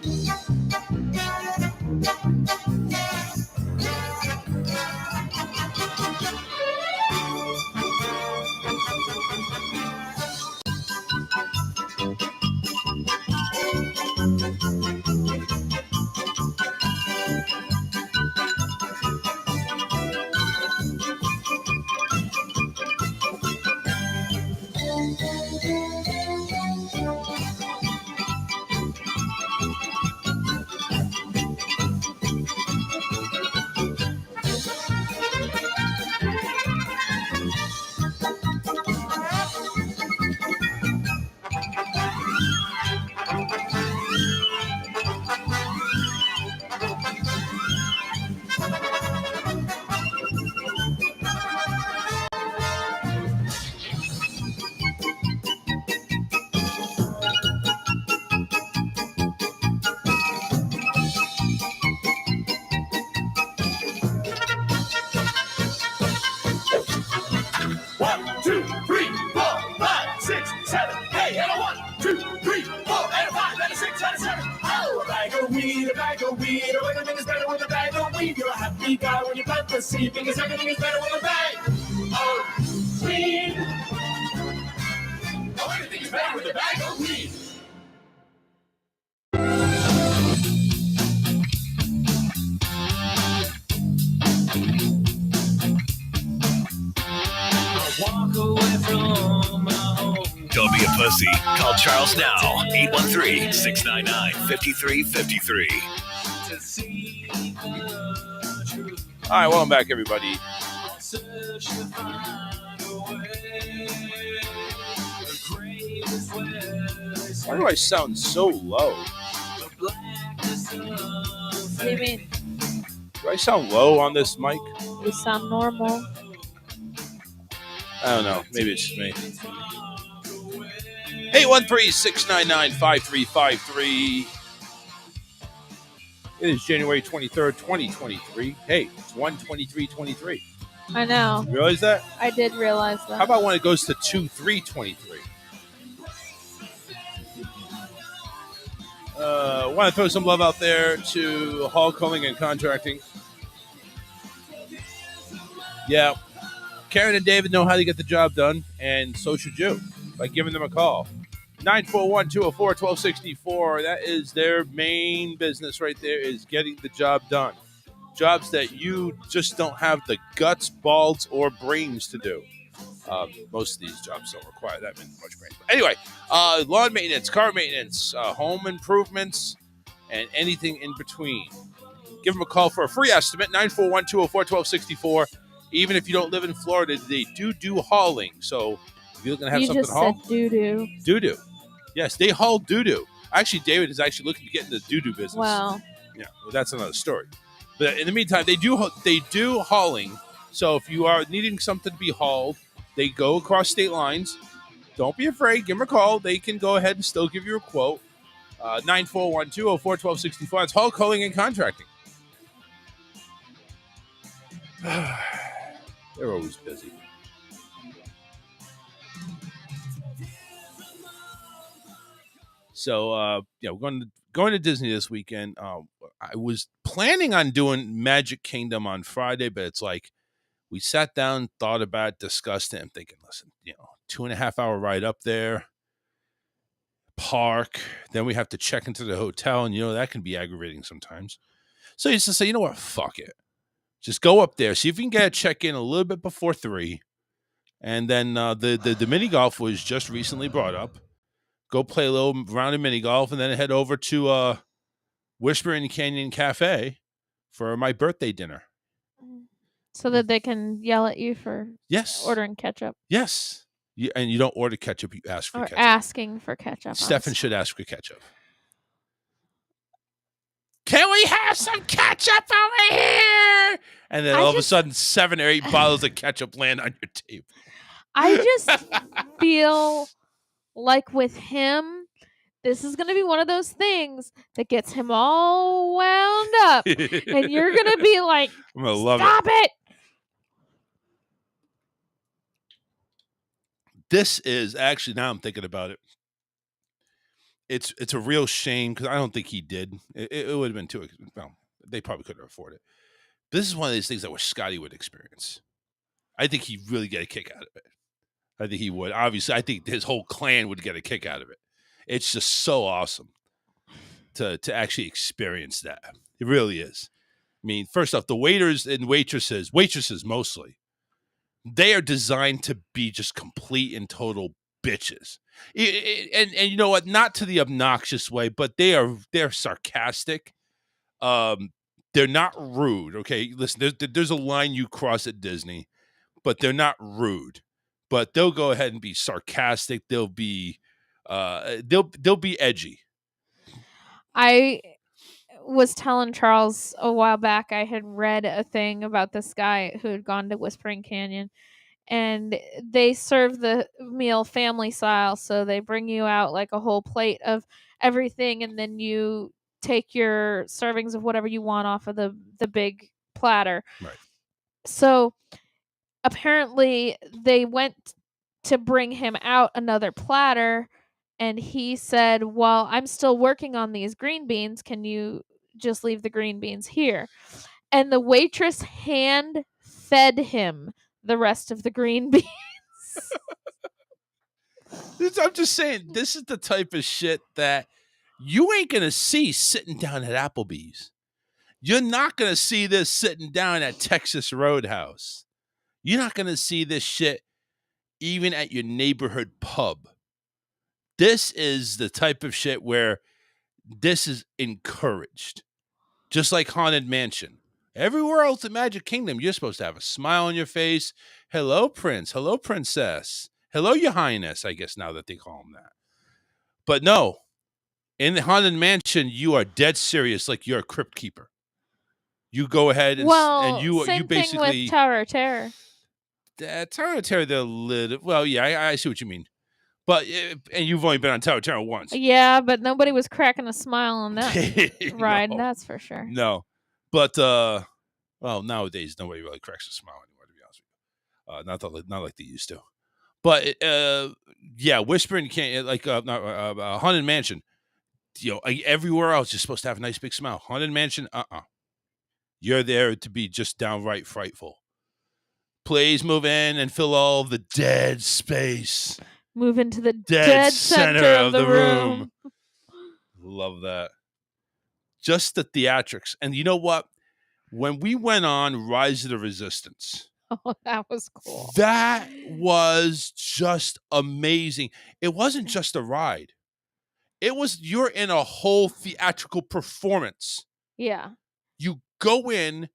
S15: 2, 3, 4, 5, 6, 7, 8, and a 1, 2, 3, 4, and a 5, and a 6, and a 7. Oh, a bag of weed, a bag of weed. Oh, everything is better with a bag of weed. You're a happy guy when you plant the seed, because everything is better with a bag of weed. Oh, everything is better with a bag of weed.
S1: Walk away from my home. Don't be a pussy. Call Charles now. 813-699-5353.
S10: All right, welcome back, everybody. Why do I sound so low?
S12: What do you mean?
S10: Do I sound low on this mic?
S12: You sound normal.
S10: I don't know. Maybe it's just me. 813-699-5353. It is January 23rd, 2023. Hey, it's 1/23/23.
S12: I know.
S10: You realize that?
S12: I did realize that.
S10: How about when it goes to 2/3/23? Want to throw some love out there to Hall Calling and Contracting. Yeah. Karen and David know how to get the job done, and so should you by giving them a call. 941-204-1264. That is their main business right there, is getting the job done. Jobs that you just don't have the guts, balls, or brains to do. Most of these jobs don't require that much brains. But anyway, lawn maintenance, car maintenance, home improvements, and anything in between. Give them a call for a free estimate, 941-204-1264. Even if you don't live in Florida, they do hauling. So if you're going to have something to haul.
S12: You just said doo-doo.
S10: Doo-doo. Yes, they haul doo-doo. Actually, David is actually looking to get into the doo-doo business.
S12: Wow.
S10: Yeah, well, that's another story. But in the meantime, they do hauling. So if you are needing something to be hauled, they go across state lines. Don't be afraid. Give them a call. They can go ahead and still give you a quote. 941-204-1264. That's Hall Calling and Contracting. They're always busy. So, we're going to Disney this weekend. I was planning on doing Magic Kingdom on Friday, but it's like we sat down, thought about it, discussed it. I'm thinking, listen, 2.5 hour ride up there, park, then we have to check into the hotel, and that can be aggravating sometimes. So you just say, you know what, fuck it. Just go up there, see if you can get a check-in a little bit before 3. And then the mini golf was just recently brought up. Go play a little round of mini golf, and then head over to Whispering Canyon Cafe for my birthday dinner.
S12: So that they can yell at you for
S10: yes
S12: ordering ketchup.
S10: Yes. And you don't order ketchup, you ask for ketchup.
S12: Asking for ketchup.
S10: Stefan should ask for ketchup. Can we have some ketchup over here? And then all of a sudden, 7 or 8 bottles of ketchup land on your table.
S12: I just feel like with him, this is going to be one of those things that gets him all wound up. And you're going to be like,
S10: I'm gonna love
S12: stop it.
S10: This is actually, now I'm thinking about it, it's a real shame because I don't think he did. It would have been too, well, they probably couldn't afford it. This is one of these things that I wish Scotty would experience. I think he'd really get a kick out of it. I think he would. Obviously, I think his whole clan would get a kick out of it. It's just so awesome to actually experience that. It really is. I mean, first off, the waiters and waitresses mostly, they are designed to be just complete and total bitches. And you know what? Not to the obnoxious way, but they're sarcastic. They're not rude. Okay, listen. There's a line you cross at Disney, but they're not rude. But they'll go ahead and be sarcastic. They'll be edgy.
S12: I was telling Charles a while back, I had read a thing about this guy who had gone to Whispering Canyon, and they serve the meal family style. So they bring you out like a whole plate of everything, and then you take your servings of whatever you want off of the big platter.
S10: Right.
S12: So apparently they went to bring him out another platter. And he said, well, I'm still working on these green beans. Can you just leave the green beans here? And the waitress hand fed him the rest of the green beans.
S10: I'm just saying, this is the type of shit that you ain't going to see sitting down at Applebee's. You're not going to see this sitting down at Texas Roadhouse. You're not going to see this shit even at your neighborhood pub. This is the type of shit where this is encouraged. Just like Haunted Mansion. Everywhere else in Magic Kingdom, you're supposed to have a smile on your face. Hello, Prince. Hello, Princess. Hello, Your Highness, I guess now that they call him that. But no, in the Haunted Mansion, you are dead serious like you're a crypt keeper. You go ahead and,
S12: same
S10: you basically...
S12: thing with Tower of Terror.
S10: Tower of Terror, they're a little... Well, yeah, I see what you mean. But, and you've only been on Tower of Terror once.
S12: Yeah, but nobody was cracking a smile on that ride,
S10: No.
S12: that's for sure.
S10: No. But, well, nowadays, nobody really cracks a smile anymore, to be honest with you. Not like they used to. But, yeah, Whispering Canyon, like, Haunted Mansion, everywhere else, you're supposed to have a nice big smile. Haunted Mansion, You're there to be just downright frightful. Please move in and fill all the dead space.
S12: Move into the dead center of the room.
S10: Love that. Just the theatrics. And you know what? When we went on Rise of the Resistance.
S12: Oh, that was cool.
S10: That was just amazing. It wasn't just a ride. It was, you're in a whole theatrical performance.
S12: Yeah.
S10: You go in,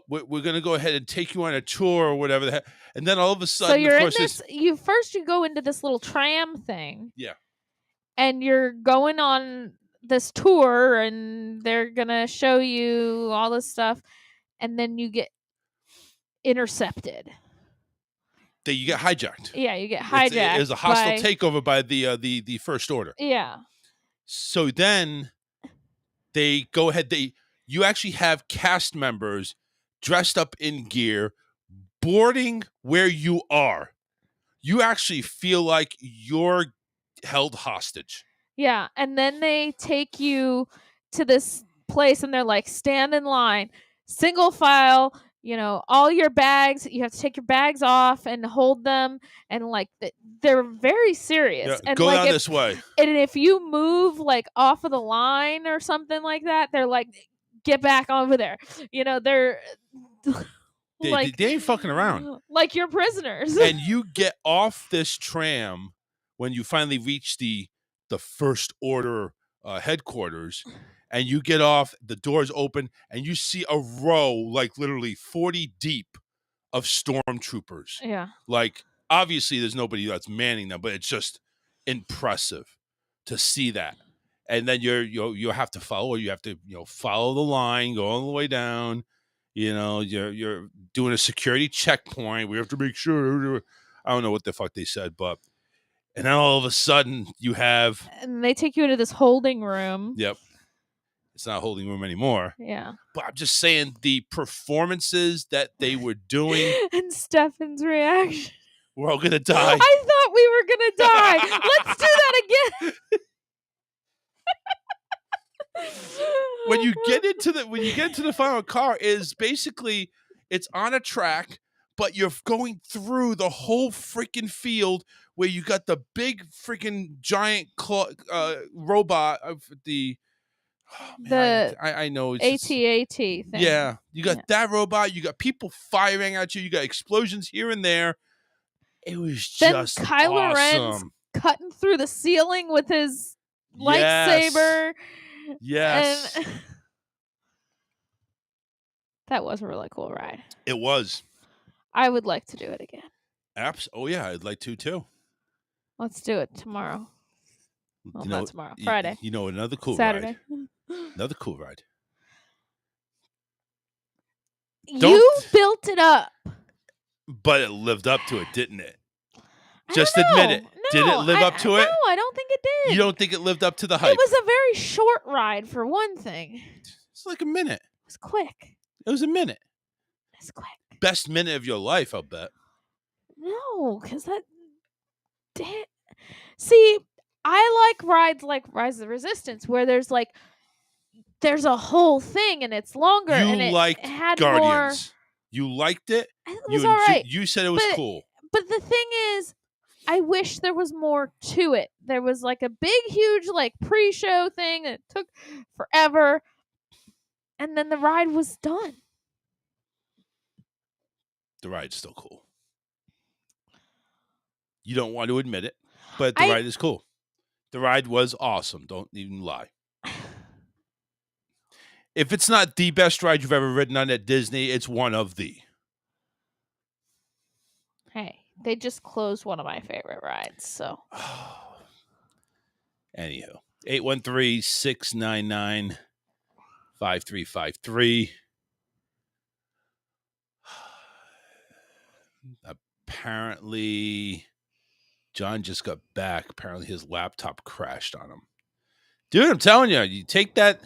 S10: we're going to go ahead and take you on a tour or whatever the heck. And then all of a sudden,
S12: so you're
S10: of course,
S12: in this, you go into this little tram thing.
S10: Yeah.
S12: And you're going on this tour and they're going to show you all this stuff. And then you get intercepted.
S10: You get hijacked.
S12: Yeah, you get hijacked.
S10: It was a hostile takeover by the First Order.
S12: Yeah.
S10: So then they go ahead. You actually have cast members dressed up in gear boarding where you are. You actually feel like you're held hostage.
S12: Yeah, and then they take you to this place and they're like, stand in line, single file, all your bags, you have to take your bags off and hold them, and like they're very serious.
S10: Yeah,
S12: and
S10: go
S12: like
S10: down this way.
S12: And if you move like off of the line or something like that, they're like, get back over there. They're
S10: they ain't fucking around.
S12: Like you're prisoners.
S10: And you get off this tram when you finally reach the First Order headquarters, and you get off, the doors open, and you see a row, like literally 40 deep, of stormtroopers.
S12: Yeah.
S10: Like, obviously, there's nobody that's manning them, but it's just impressive to see that. And then you have to follow, you have to follow the line, go all the way down. You're doing a security checkpoint. We have to make sure. I don't know what the fuck they said, but. And then all of a sudden, you have...
S12: And they take you into this holding room.
S10: Yep. It's not a holding room anymore.
S12: Yeah.
S10: But I'm just saying, the performances that they were doing...
S12: And Stefan's reaction.
S10: We're all going to die.
S12: I thought we were going to die. Let's do that again.
S10: When you get into the final car, is basically, it's on a track, but you're going through the whole freaking field where you got the big freaking giant robot of the... Oh, man, I know it's
S12: AT-AT thing.
S10: Yeah, you got that robot. You got people firing at you. You got explosions here and there. It was just
S12: Kylo Ren's cutting through the ceiling with his lightsaber.
S10: Yes.
S12: And that was a really cool ride.
S10: It was.
S12: I would like to do it again.
S10: Oh yeah, I'd like to too.
S12: Let's do it tomorrow. Well, not tomorrow. Friday.
S10: Another cool
S12: Saturday.
S10: ride. Another cool ride.
S12: You built it up.
S10: But it lived up to it, didn't it? Just admit it.
S12: No,
S10: did it live up to it?
S12: No, I don't think it did.
S10: You don't think it lived up to the hype?
S12: It was a very short ride, for one thing.
S10: It's like a minute.
S12: It was quick.
S10: It was a minute.
S12: It's quick.
S10: Best minute of your life, I'll bet.
S12: No, because See, I like rides like Rise of the Resistance where there's a whole thing and it's longer and it
S10: liked
S12: had
S10: Guardians. You liked it.
S12: It was all right.
S10: You said it was cool.
S12: But the thing is, I wish there was more to it. There was like a big, huge pre-show thing and it took forever. And then the ride was done.
S10: The ride's still cool. You don't want to admit it, but the ride is cool. The ride was awesome. Don't even lie. If it's not the best ride you've ever ridden on at Disney, it's one of the.
S12: Hey, they just closed one of my favorite rides, so.
S10: Anywho, 813-699-5353. Apparently, John just got back. Apparently, his laptop crashed on him. Dude, I'm telling you, you take that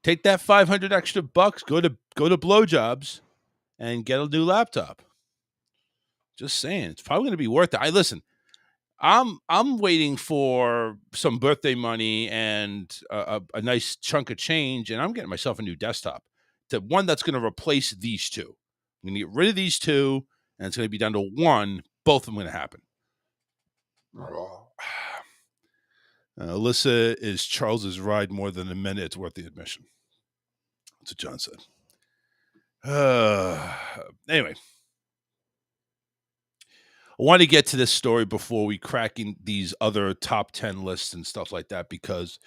S10: $500 extra bucks, go to Blowjobs, and get a new laptop. Just saying, it's probably going to be worth it. Listen, I'm waiting for some birthday money and a nice chunk of change, and I'm getting myself a new desktop. The one that's going to replace these two. I'm going to get rid of these two, and it's going to be down to one. Both of them going to happen. Alyssa is Charles's ride more than a minute. It's worth the admission. That's what John said. Anyway. I want to get to this story before we crack in these other top 10 lists and stuff like that because,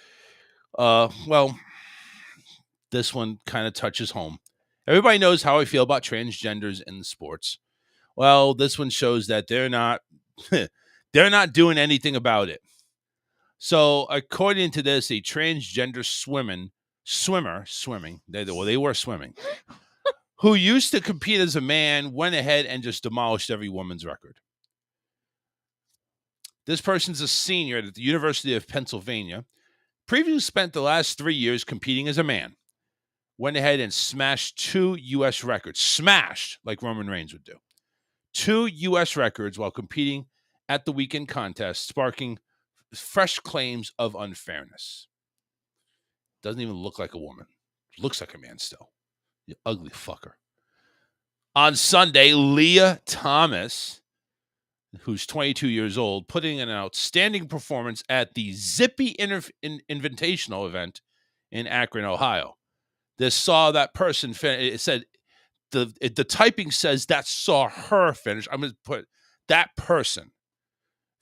S10: this one kind of touches home. Everybody knows how I feel about transgenders in sports. Well, this one shows that they're not doing anything about it. So, according to this, a transgender swimmer, they were swimming, who used to compete as a man, went ahead and just demolished every woman's record. This person's a senior at the University of Pennsylvania. Previously spent the last 3 years competing as a man. Went ahead and smashed 2 U.S. records. Smashed, like Roman Reigns would do. 2 U.S. records while competing at the weekend contest, sparking fresh claims of unfairness. Doesn't even look like a woman. Looks like a man still. You ugly fucker. On Sunday, Leah Thomas, who's 22 years old, putting in an outstanding performance at the Zippy Invitational event in Akron, Ohio. This saw that person finish. It said, the typing says that saw her finish. I'm going to put that person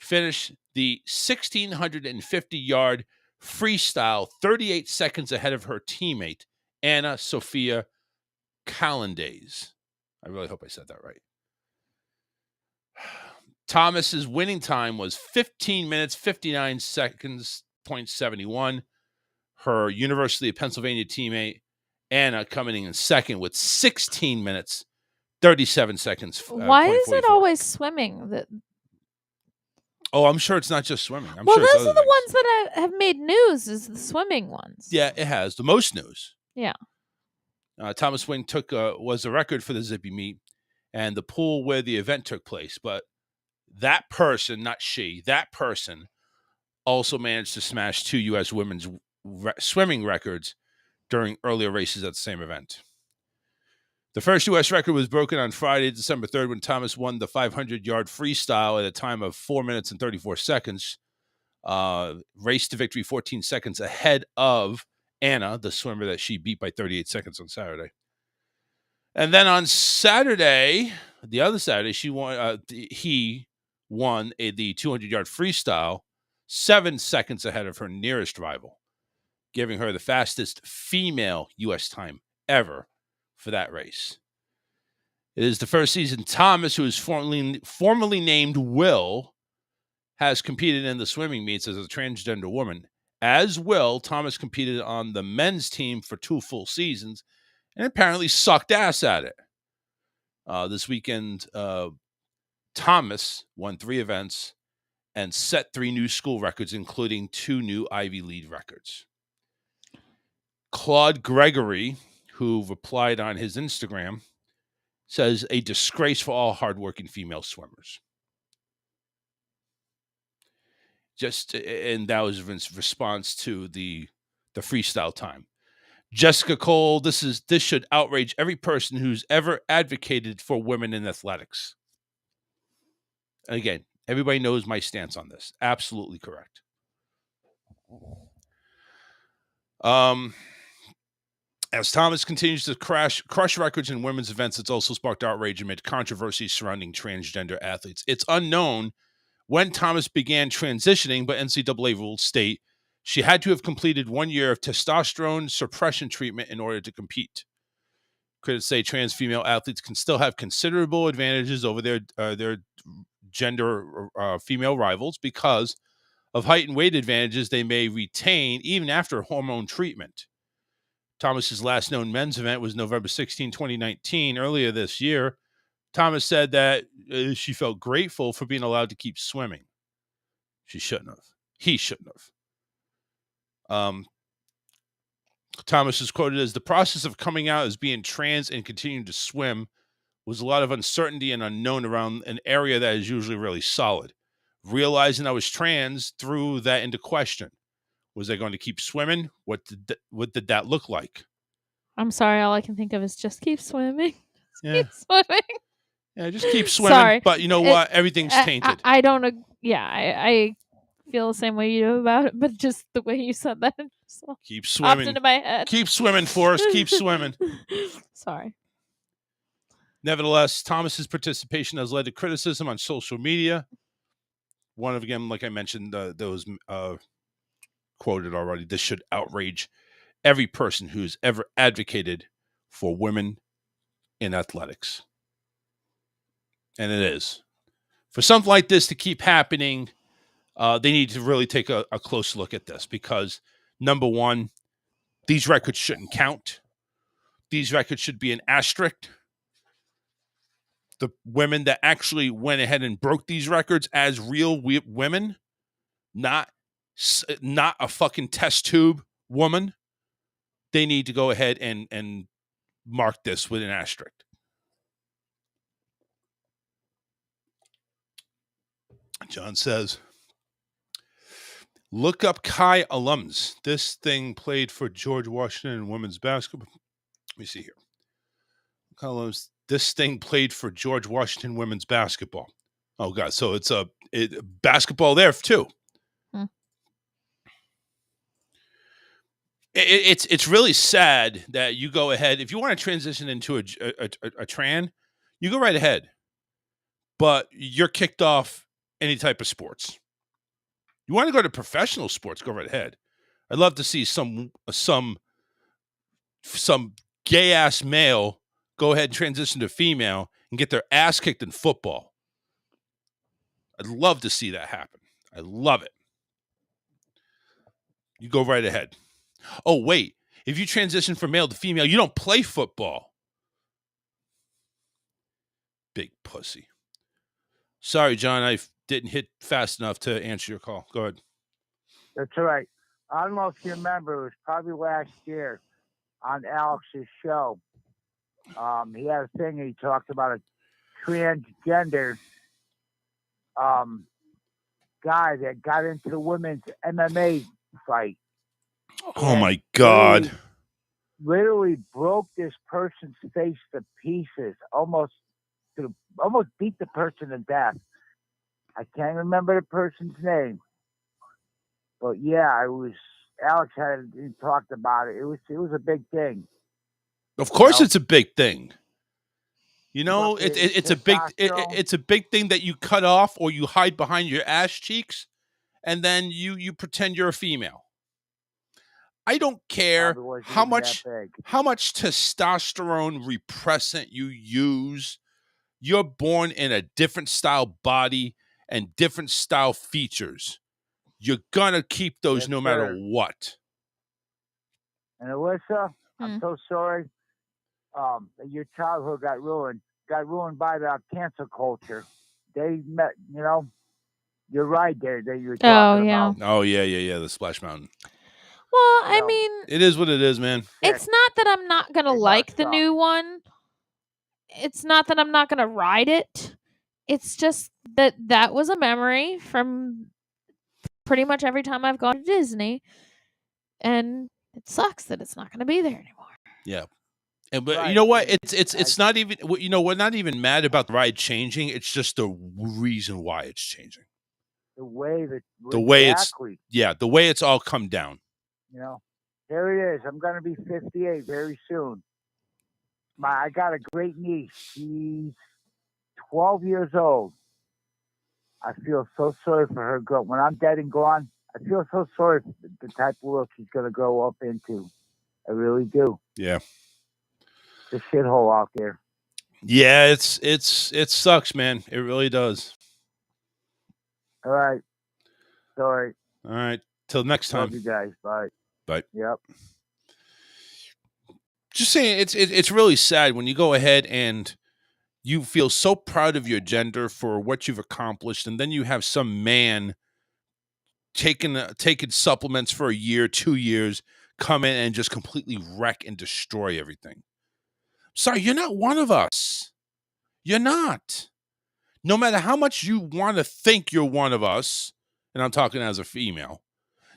S10: finish the 1,650-yard freestyle 38 seconds ahead of her teammate, Anna Sophia Callandays. I really hope I said that right. Thomas's winning time was 15 minutes, 59 seconds, 0.71. Her University of Pennsylvania teammate, Anna, coming in second with 16 minutes, 37 seconds.
S12: Why is it always swimming?
S10: Oh, I'm sure it's not just swimming.
S12: Those are the ones that have made news, is the swimming ones.
S10: Yeah, it has. The most news.
S12: Yeah.
S10: Thomas Wing was the record for the Zippy meet and the pool where the event took place. But that person, not she, that person also managed to smash 2 U.S. women's swimming records during earlier races at the same event. The first U.S. record was broken on Friday, December 3rd, when Thomas won the 500-yard freestyle at a time of 4 minutes and 34 seconds. Raced to victory 14 seconds ahead of Anna, the swimmer that she beat by 38 seconds on Saturday. And then on Saturday, the other Saturday, he won the 200-yard freestyle 7 seconds ahead of her nearest rival, giving her the fastest female U.S. time ever for that race. It is the first season Thomas, who is formerly named Will, has competed in the swimming meets as a transgender woman. As Will, Thomas competed on the men's team for 2 full seasons and apparently sucked ass at it. This weekend, Thomas won 3 events and set 3 new school records, including 2 new Ivy League records. Claude Gregory, who replied on his Instagram, says, a disgrace for all hardworking female swimmers. And that was in response to the freestyle time. Jessica Cole, this should outrage every person who's ever advocated for women in athletics. And again, everybody knows my stance on this. Absolutely correct. As Thomas continues to crush records in women's events, it's also sparked outrage amid controversy surrounding transgender athletes. It's unknown when Thomas began transitioning, but NCAA rules state she had to have completed 1 year of testosterone suppression treatment in order to compete. Critics say trans female athletes can still have considerable advantages over their gender female rivals because of height and weight advantages they may retain even after hormone treatment. Thomas's last known men's event was November 16, 2019. Earlier this year, Thomas said that she felt grateful for being allowed to keep swimming. She shouldn't have. He shouldn't have. Thomas is quoted as, "The process of coming out as being trans and continuing to swim was a lot of uncertainty and unknown around an area that is usually really solid. Realizing I was trans threw that into question. Was I going to keep swimming? What did that look like?"
S12: I'm sorry, all I can think of is just keep swimming. Keep swimming.
S10: Yeah, just keep swimming.
S12: Sorry.
S10: But you know what? Everything's tainted.
S12: I don't. I feel the same way you do about it, but just the way you said that just
S10: keep swimming.
S12: Popped into my head.
S10: Keep swimming, Forrest. Keep swimming.
S12: Sorry.
S10: Nevertheless, Thomas's participation has led to criticism on social media. One of them, like I mentioned, those quoted already. This should outrage every person who's ever advocated for women in athletics. And it is. For something like this to keep happening, they need to really take a close look at this because, number one, these records shouldn't count. These records should be an asterisk. The women that actually went ahead and broke these records as real women, not a fucking test tube woman, they need to go ahead and mark this with an asterisk. John says, look up Chi alums. This thing played for George Washington in women's basketball. Let me see here. Chi alums. This thing played for George Washington women's basketball. Oh, God. So it's basketball there, too. It's really sad that you go ahead. If you want to transition into a tran, you go right ahead. But you're kicked off any type of sports. You want to go to professional sports, go right ahead. I'd love to see some gay-ass male go ahead and transition to female and get their ass kicked in football. I'd love to see that happen. I love it. You go right ahead. Oh, wait. If you transition from male to female, you don't play football. Big pussy. Sorry, John, I didn't hit fast enough to answer your call. Go ahead.
S11: That's all right. I don't know if you remember, it was probably last year on Alex's show. He had a thing and he talked about a transgender guy that got into the women's MMA fight.
S10: Oh my God.
S11: Literally broke this person's face to pieces, almost beat the person to death. I can't remember the person's name. But yeah, Alex he talked about it. It was a big thing.
S10: Of course, it's a big thing. You know, it's a big thing that you cut off or you hide behind your ass cheeks, and then you pretend you're a female. I don't care how much testosterone repressant you use. You're born in a different style body and different style features. You're gonna keep those no matter what.
S11: And Alyssa, I'm so sorry. Your childhood got ruined by the cancel culture. They met, you're right there that you were talking about.
S10: Oh yeah, the Splash Mountain.
S12: Well, I mean,
S10: it is what it is, man.
S12: It's not that I'm not gonna like the new one. It's not that I'm not gonna ride it. It's just that was a memory from pretty much every time I've gone to Disney, and it sucks that it's not going to be there anymore.
S10: Yeah. And but you know what? It's not even, we're not even mad about the ride changing. It's just the reason why it's changing.
S11: The way
S10: the way it's all come down.
S11: There it is. I'm going to be 58 very soon. I got a great niece. She's 12 years old. I feel so sorry for her girl. When I'm dead and gone, I feel so sorry for the type of world she's going to grow up into. I really do.
S10: Yeah.
S11: The shithole out there.
S10: Yeah, it sucks, man. It really does.
S11: All right. Sorry.
S10: All right. Till next time.
S11: Love you guys. Bye.
S10: Bye.
S11: Yep.
S10: Just saying, it's really sad when you go ahead and you feel so proud of your gender for what you've accomplished, and then you have some man taking supplements for a year, 2 years, come in and just completely wreck and destroy everything. Sorry, you're not one of us. You're not. No matter how much you want to think you're one of us, and I'm talking as a female,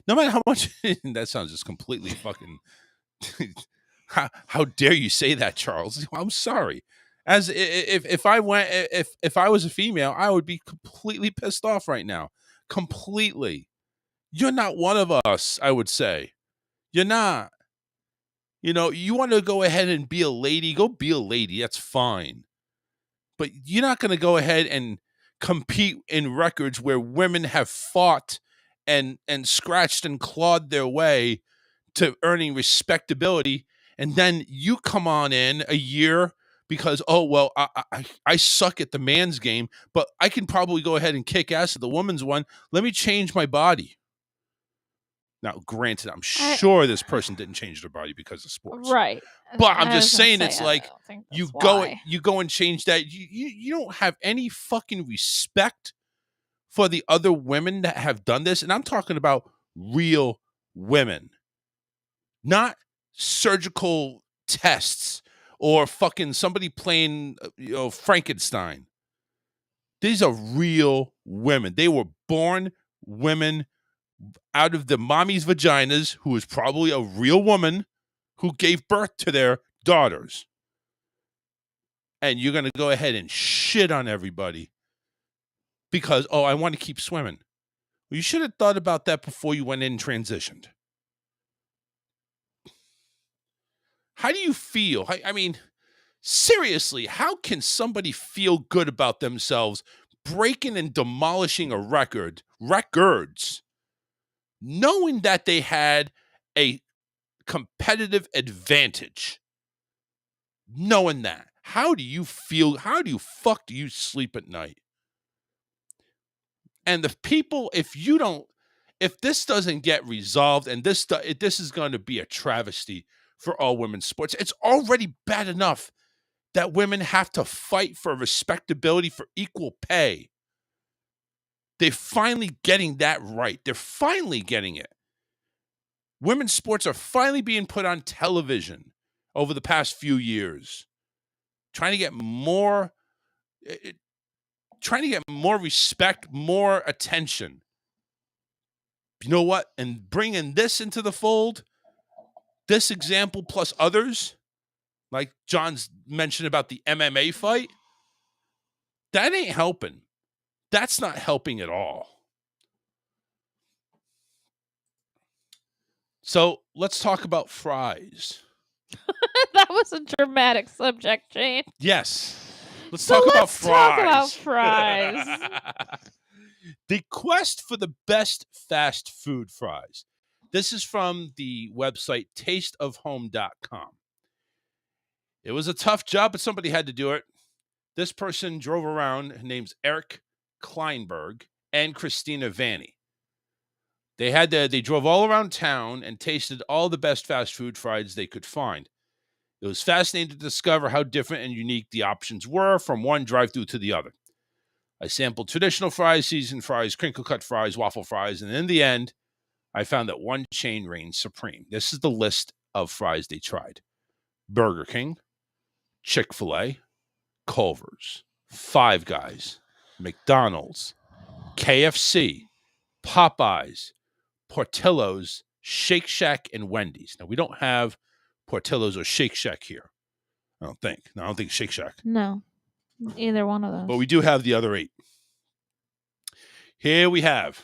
S10: no matter how much, that sounds just completely fucking, how dare you say that, Charles? I'm sorry. As if I was a female, I would be completely pissed off right now. Completely. You're not one of us, I would say. You're not. You want to go ahead and be a lady, go be a lady. That's fine. But you're not going to go ahead and compete in records where women have fought and scratched and clawed their way to earning respectability. And then you come on in a year because, I suck at the man's game, but I can probably go ahead and kick ass at the woman's one. Let me change my body. Now, granted, I'm sure this person didn't change their body because of sports.
S12: Right.
S10: But I'm just saying, it's like you go and change that. You don't have any fucking respect for the other women that have done this. And I'm talking about real women, not surgical tests or fucking somebody playing, Frankenstein. These are real women. They were born women out of the mommy's vaginas, who is probably a real woman who gave birth to their daughters. And you're going to go ahead and shit on everybody because, I want to keep swimming. Well, you should have thought about that before you went in and transitioned. How do you feel? I mean, seriously, how can somebody feel good about themselves breaking and demolishing a records, knowing that they had a competitive advantage? Knowing that, how do you feel? How do you sleep at night? And the people, if this doesn't get resolved, and this is going to be a travesty for all women's sports. It's already bad enough that women have to fight for respectability, for equal pay. They're finally getting that right. They're finally getting it. Women's sports are finally being put on television over the past few years, trying to get more respect, more attention. You know what? And bringing this into the fold, this example plus others, like John's mentioned about the MMA fight, that ain't helping. That's not helping at all. So let's talk about fries.
S12: That was a dramatic subject, Jane.
S10: Yes. Let's talk about fries.
S12: Fries.
S10: The quest for the best fast food fries. This is from the website tasteofhome.com. It was a tough job, but somebody had to do it. This person drove around. Her name's Eric Kleinberg and Christina Vanni. They drove all around town and tasted all the best fast food fries they could find. It was fascinating to discover how different and unique the options were from one drive-thru to the other. I sampled traditional fries, seasoned fries, crinkle-cut fries, waffle fries, and in the end, I found that one chain reigned supreme. This is the list of fries they tried: Burger King, Chick-fil-A, Culver's, Five Guys, McDonald's, KFC, Popeyes, Portillo's, Shake Shack, and Wendy's. Now, we don't have Portillo's or Shake Shack here. I don't think. No, I don't think Shake Shack.
S12: No, either one of those.
S10: But we do have the other 8. Here we have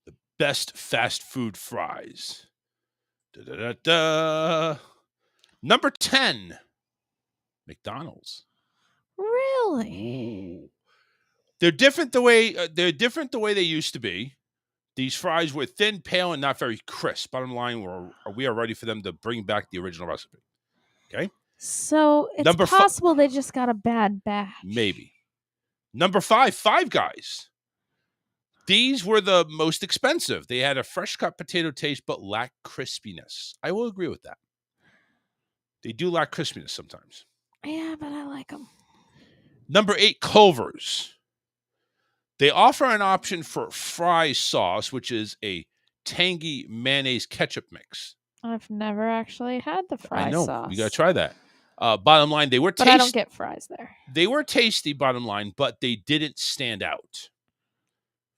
S10: the best fast food fries. Number 10, McDonald's.
S12: Really?
S10: Ooh. They're different the way they used to be. These fries were thin, pale, and not very crisp. Bottom line, we are ready for them to bring back the original recipe. Okay?
S12: So it's possible they just got a bad batch.
S10: Maybe. Number 5, Five Guys. These were the most expensive. They had a fresh cut potato taste, but lacked crispiness. I will agree with that. They do lack crispiness sometimes.
S12: Yeah, but I like them.
S10: Number 8, Culver's. They offer an option for fry sauce, which is a tangy mayonnaise ketchup mix.
S12: I've never actually had the fry sauce.
S10: I know. You got to try that. Bottom line, they were tasty.
S12: But I don't get fries there.
S10: They were tasty, bottom line, but they didn't stand out.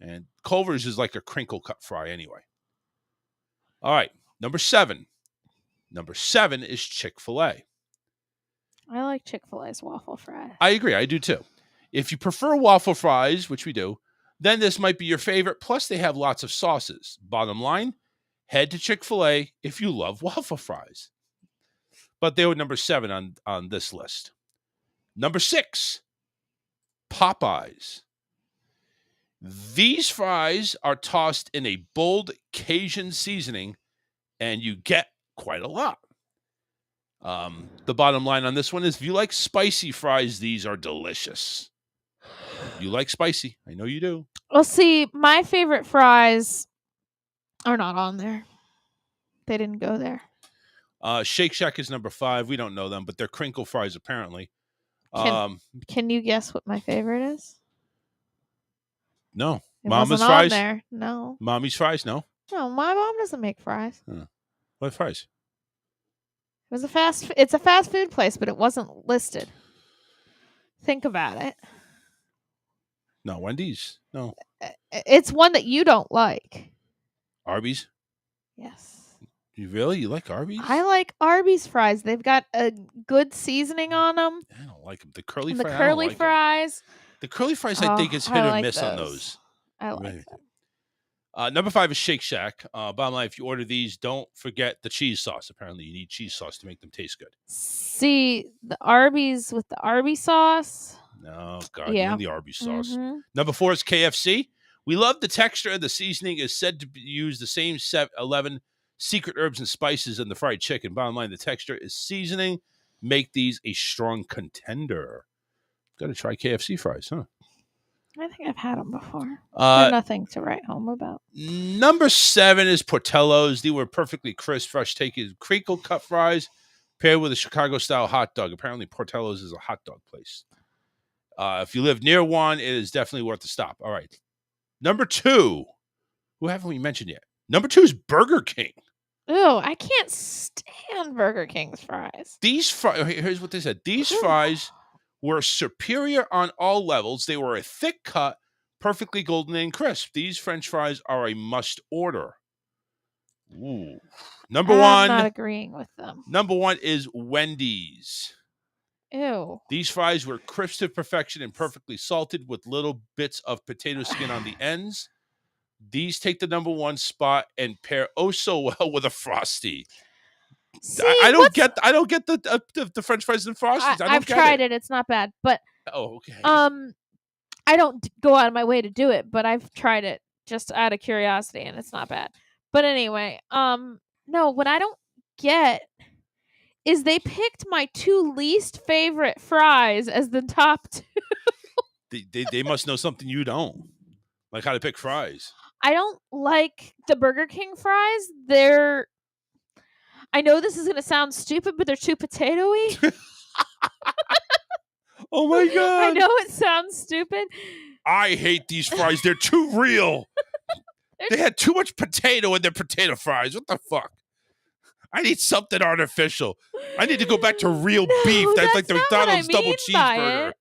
S10: And Culver's is like a crinkle cut fry anyway. All right. Number 7. Number 7 is Chick-fil-A.
S12: I like Chick-fil-A's waffle fries.
S10: I agree. I do too. If you prefer waffle fries, which we do, then this might be your favorite. Plus, they have lots of sauces. Bottom line, head to Chick-fil-A if you love waffle fries. But they were number 7 on this list. Number 6, Popeyes. These fries are tossed in a bold Cajun seasoning, and you get quite a lot. The bottom line on this one is if you like spicy fries, these are delicious. You like spicy. I know you do.
S12: Well, see, my favorite fries are not on there. They didn't go there.
S10: Shake Shack is number 5. We don't know them, but they're crinkle fries apparently.
S12: Can you guess what my favorite is?
S10: No.
S12: It
S10: Mama's
S12: wasn't
S10: fries?
S12: on there. No.
S10: Mommy's fries? No.
S12: No, my mom doesn't make fries.
S10: What fries?
S12: It's a fast food place, but it wasn't listed. Think about it.
S10: No, Wendy's. No.
S12: It's one that you don't like.
S10: Arby's?
S12: Yes.
S10: You like Arby's?
S12: I like Arby's fries. They've got a good seasoning on them.
S10: I don't like them. The curly
S12: The
S10: fries.
S12: curly fries.
S10: The curly fries, I think, is hit or miss on those.
S12: I like them.
S10: Number 5 is Shake Shack. Bottom line, if you order these, don't forget the cheese sauce. Apparently, you need cheese sauce to make them taste good.
S12: See, the Arby's with the Arby's sauce.
S10: No, God, you're in the Arby's sauce.
S12: Mm-hmm.
S10: Number 4 is KFC. We love the texture, and the seasoning is said to use the same 11 secret herbs and spices in the fried chicken. Bottom line, the texture is seasoning. Make these a strong contender. Got to try KFC fries, huh?
S12: I think I've had them before. They're nothing to write home about.
S10: Number 7 is Portillo's. They were perfectly crisp, fresh taken crinkle cut fries paired with a Chicago-style hot dog. Apparently, Portillo's is a hot dog place. If you live near one, it is definitely worth a stop. All right. Number 2. Who haven't we mentioned yet? Number 2 is Burger King.
S12: Ew, I can't stand Burger King's fries.
S10: These fries, here's what they said. These fries were superior on all levels. They were a thick cut, perfectly golden and crisp. These French fries are a must order. Ooh. Number 1.
S12: I'm not agreeing with them.
S10: Number 1 is Wendy's.
S12: Ew.
S10: These fries were crisp to perfection and perfectly salted with little bits of potato skin on the ends. These take the number 1 spot and pair oh so well with a Frosty.
S12: See,
S10: I don't get the French fries and Frosties.
S12: I've tried it. It's not bad, but
S10: okay.
S12: I don't go out of my way to do it, but I've tried it just out of curiosity, and it's not bad. But anyway, no, what I don't get is they picked my 2 least favorite fries as the top 2.
S10: They must know something you don't, like how to pick fries.
S12: I don't like the Burger King fries. I know this is going to sound stupid, but they're too potato-y.
S10: Oh my God.
S12: I know it sounds stupid.
S10: I hate these fries. They're too real. They had too much potato in their potato fries. What the fuck? I need something artificial. I need to go back to real beef. That's like the McDonald's double cheeseburger.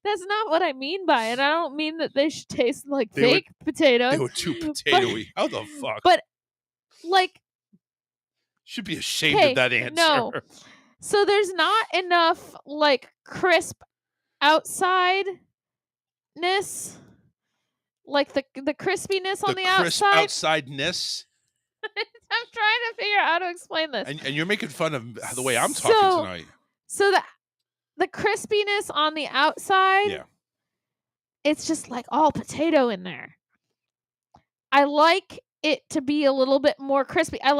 S12: That's not what I mean by it. I don't mean that they should taste like fake potatoes.
S10: They were too potatoey. How the fuck?
S12: But like,
S10: should be ashamed of that answer.
S12: No. So there's not enough like crisp outsideness, like the crispiness on the
S10: crisp
S12: outside.
S10: outsideness.
S12: I'm trying to figure out how to explain this.
S10: And you're making fun of the way I'm talking tonight.
S12: So the crispiness on the outside, it's just like all potato in there. I like it to be a little bit more crispy. I'm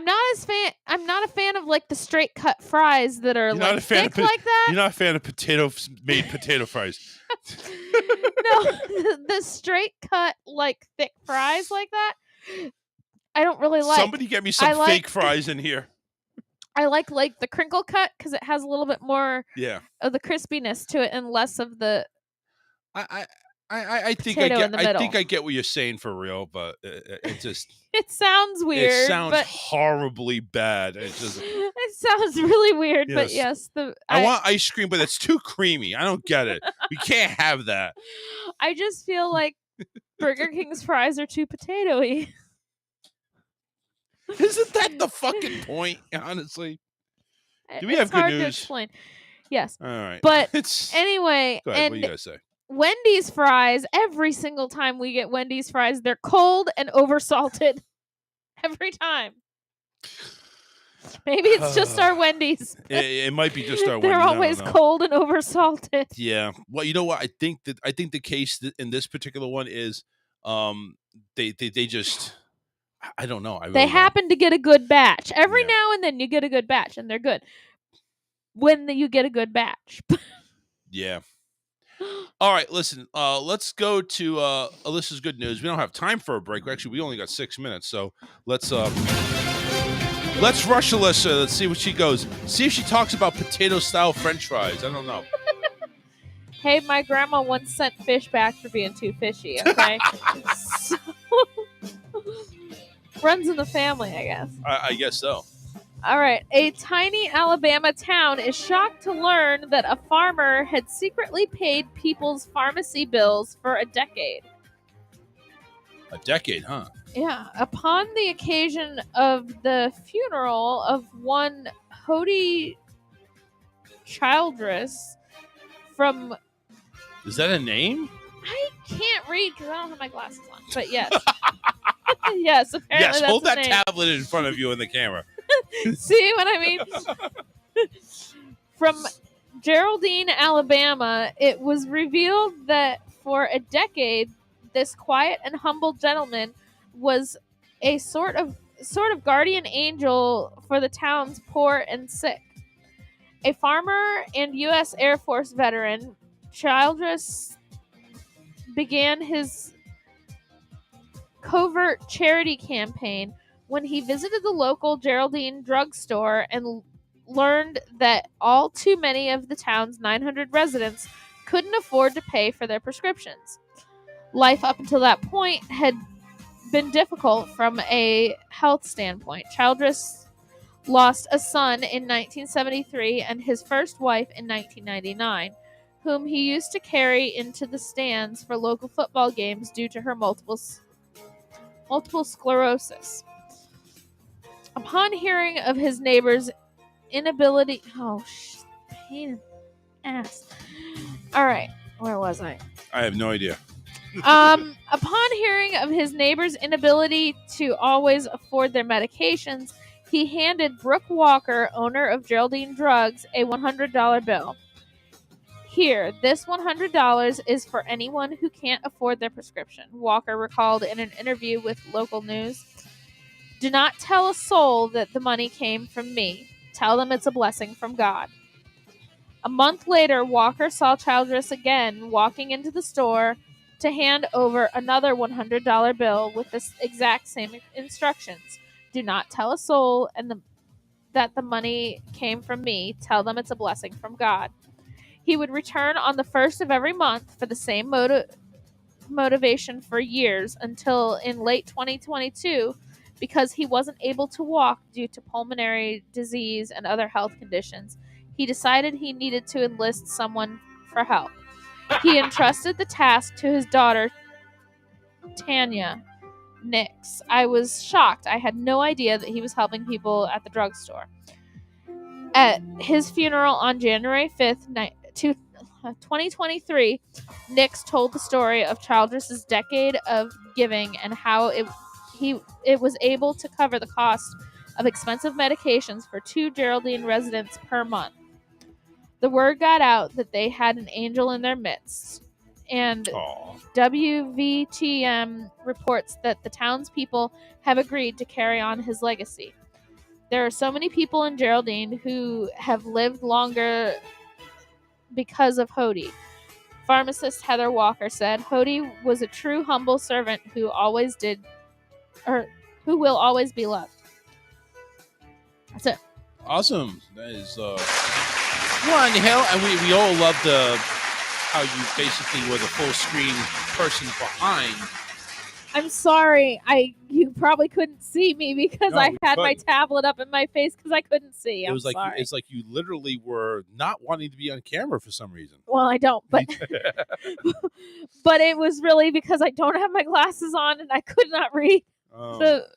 S12: not a fan of like the straight cut fries that are like thick like that.
S10: You're not a fan of made potato fries.
S12: No, the straight cut like thick fries like that. I don't really like.
S10: Somebody get me some fake fries in here.
S12: I like the crinkle cut because it has a little bit more of the crispiness to it and less of the.
S10: I think I get what you're saying for real, but it just
S12: it sounds weird.
S10: It sounds horribly bad. It
S12: sounds really weird,
S10: yes.
S12: But yes,
S10: I want ice cream, but it's too creamy. I don't get it. We can't have that.
S12: I just feel like Burger King's fries are too potatoey.
S10: Isn't that the fucking point? Honestly, do we have good news?
S12: Hard to explain. Yes.
S10: All right.
S12: But anyway,
S10: go ahead, what you gotta say?
S12: Wendy's fries, every single time we get Wendy's fries, they're cold and oversalted. Every time. Maybe it's just our Wendy's.
S10: It might be just our
S12: They're
S10: Wendy's.
S12: always cold and oversalted.
S10: Yeah. Well, you know what? I think the case in this particular one is they just I don't know.
S12: They happen to get a good batch. Every now and then you get a good batch and they're good. When you get a good batch.
S10: Yeah. All right, listen, let's go to Alyssa's good news. We don't have time for a break. Actually, we only got 6 minutes, so let's rush Alyssa. Let's see what she goes. See if she talks about potato-style French fries. I don't know.
S12: Hey, my grandma once sent fish back for being too fishy, okay? So, runs in the family, I guess.
S10: I guess so.
S12: All right. A tiny Alabama town is shocked to learn that a farmer had secretly paid people's pharmacy bills for a decade.
S10: A decade, huh?
S12: Yeah. Upon the occasion of the funeral of one Hody Childress from...
S10: Is that a name?
S12: I can't read because I don't have my glasses on. But yes. Yes, apparently
S10: yes,
S12: that's
S10: hold that
S12: name.
S10: tablet in front of you in the camera.
S12: See what I mean? From Geraldine, Alabama, it was revealed that for a decade, this quiet and humble gentleman was a sort of guardian angel for the town's poor and sick. A farmer and U.S. Air Force veteran, Childress began his covert charity campaign when he visited the local Geraldine drugstore and learned that all too many of the town's 900 residents couldn't afford to pay for their prescriptions. Life up until that point had been difficult from a health standpoint. Childress lost a son in 1973 and his first wife in 1999, whom he used to carry into the stands for local football games due to her multiple sclerosis. Upon hearing of his neighbor's inability... pain in the ass. All right, where was I?
S10: I have no idea.
S12: Upon hearing of his neighbor's inability to always afford their medications, he handed Brooke Walker, owner of Geraldine Drugs, a $100 bill. Here, this $100 is for anyone who can't afford their prescription, Walker recalled in an interview with local news. Do not tell a soul that the money came from me. Tell them it's a blessing from God. A month later, Walker saw Childress again walking into the store to hand over another $100 bill with the exact same instructions. Do not tell a soul that the money came from me. Tell them it's a blessing from God. He would return on the first of every month for the same motivation for years until in late 2022 because he wasn't able to walk due to pulmonary disease and other health conditions. He decided he needed to enlist someone for help. He entrusted the task to his daughter, Tanya Nix. I was shocked. I had no idea that he was helping people at the drugstore. At his funeral on January 5th, 2023, Nix told the story of Childress's decade of giving and how it was able to cover the cost of expensive medications for 2 Geraldine residents per month. The word got out that they had an angel in their midst, and WVTM reports that the townspeople have agreed to carry on his legacy. There are so many people in Geraldine who have lived longer because of Hody. Pharmacist Heather Walker said, Hody was a true humble servant who will always be loved. That's it.
S10: Awesome. That is we're on the hill, and we all love how you basically were the full screen person behind.
S12: I'm sorry. You probably couldn't see me because I had my tablet up in my face because I couldn't see.
S10: It's like you literally were not wanting to be on camera for some reason.
S12: Well, I don't, but but it was really because I don't have my glasses on and I could not read the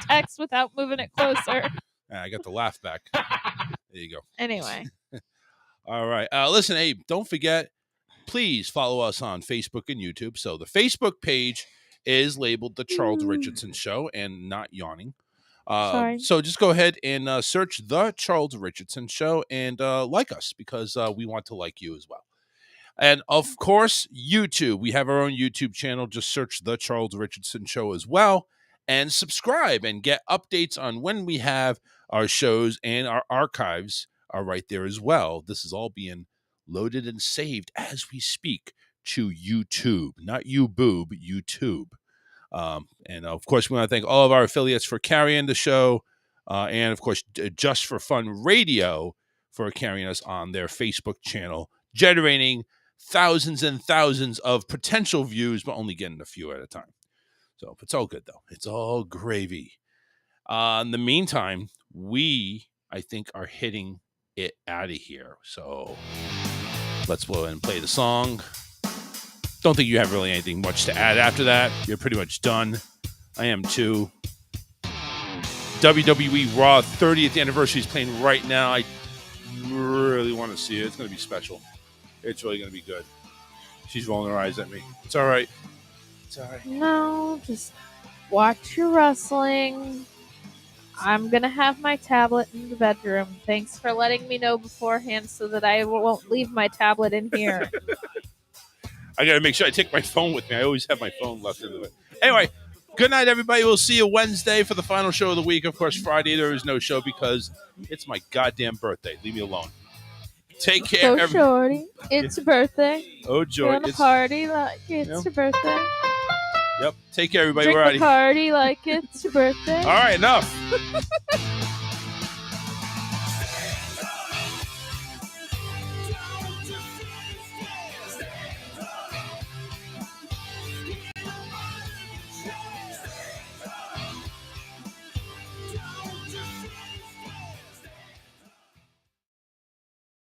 S12: text without moving it closer.
S10: I got the laugh back. There you go.
S12: Anyway.
S10: All right. Listen, hey, don't forget, please follow us on Facebook and YouTube. So the Facebook page is labeled The Charles Richardson Show and not yawning.
S12: Sorry.
S10: So just go ahead and search The Charles Richardson Show and like us because we want to like you as well. And of course, YouTube. We have our own YouTube channel. Just search The Charles Richardson Show as well and subscribe and get updates on when we have our shows, and our archives are right there as well. This is all being loaded and saved as we speak to YouTube, not YouBoob, YouTube. And of course, we want to thank all of our affiliates for carrying the show, and of course, Just for Fun Radio for carrying us on their Facebook channel, generating thousands and thousands of potential views, but only getting a few at a time. So it's all good, though. It's all gravy. In the meantime, I think, are hitting it out of here. So let's go ahead and play the song. Don't think you have really anything much to add after that. You're pretty much done. I am too. WWE Raw 30th anniversary is playing right now. I really want to see it. It's going to be special. It's really going to be good. She's rolling her eyes at me. It's all right. It's all right.
S12: No, just watch your wrestling. I'm going to have my tablet in the bedroom. Thanks for letting me know beforehand so that I won't leave my tablet in here.
S10: I got to make sure I take my phone with me. I always have my phone left in it. Anyway, good night, everybody. We'll see you Wednesday for the final show of the week. Of course, Friday there is no show because it's my goddamn birthday. Leave me alone. Take care.
S12: So shorty, it's your birthday.
S10: Oh, joy.
S12: You're on a party like it's your birthday.
S10: Yep. Take care, everybody.
S12: Drink
S10: We're out of here.
S12: party like it's your birthday.
S10: All right, enough.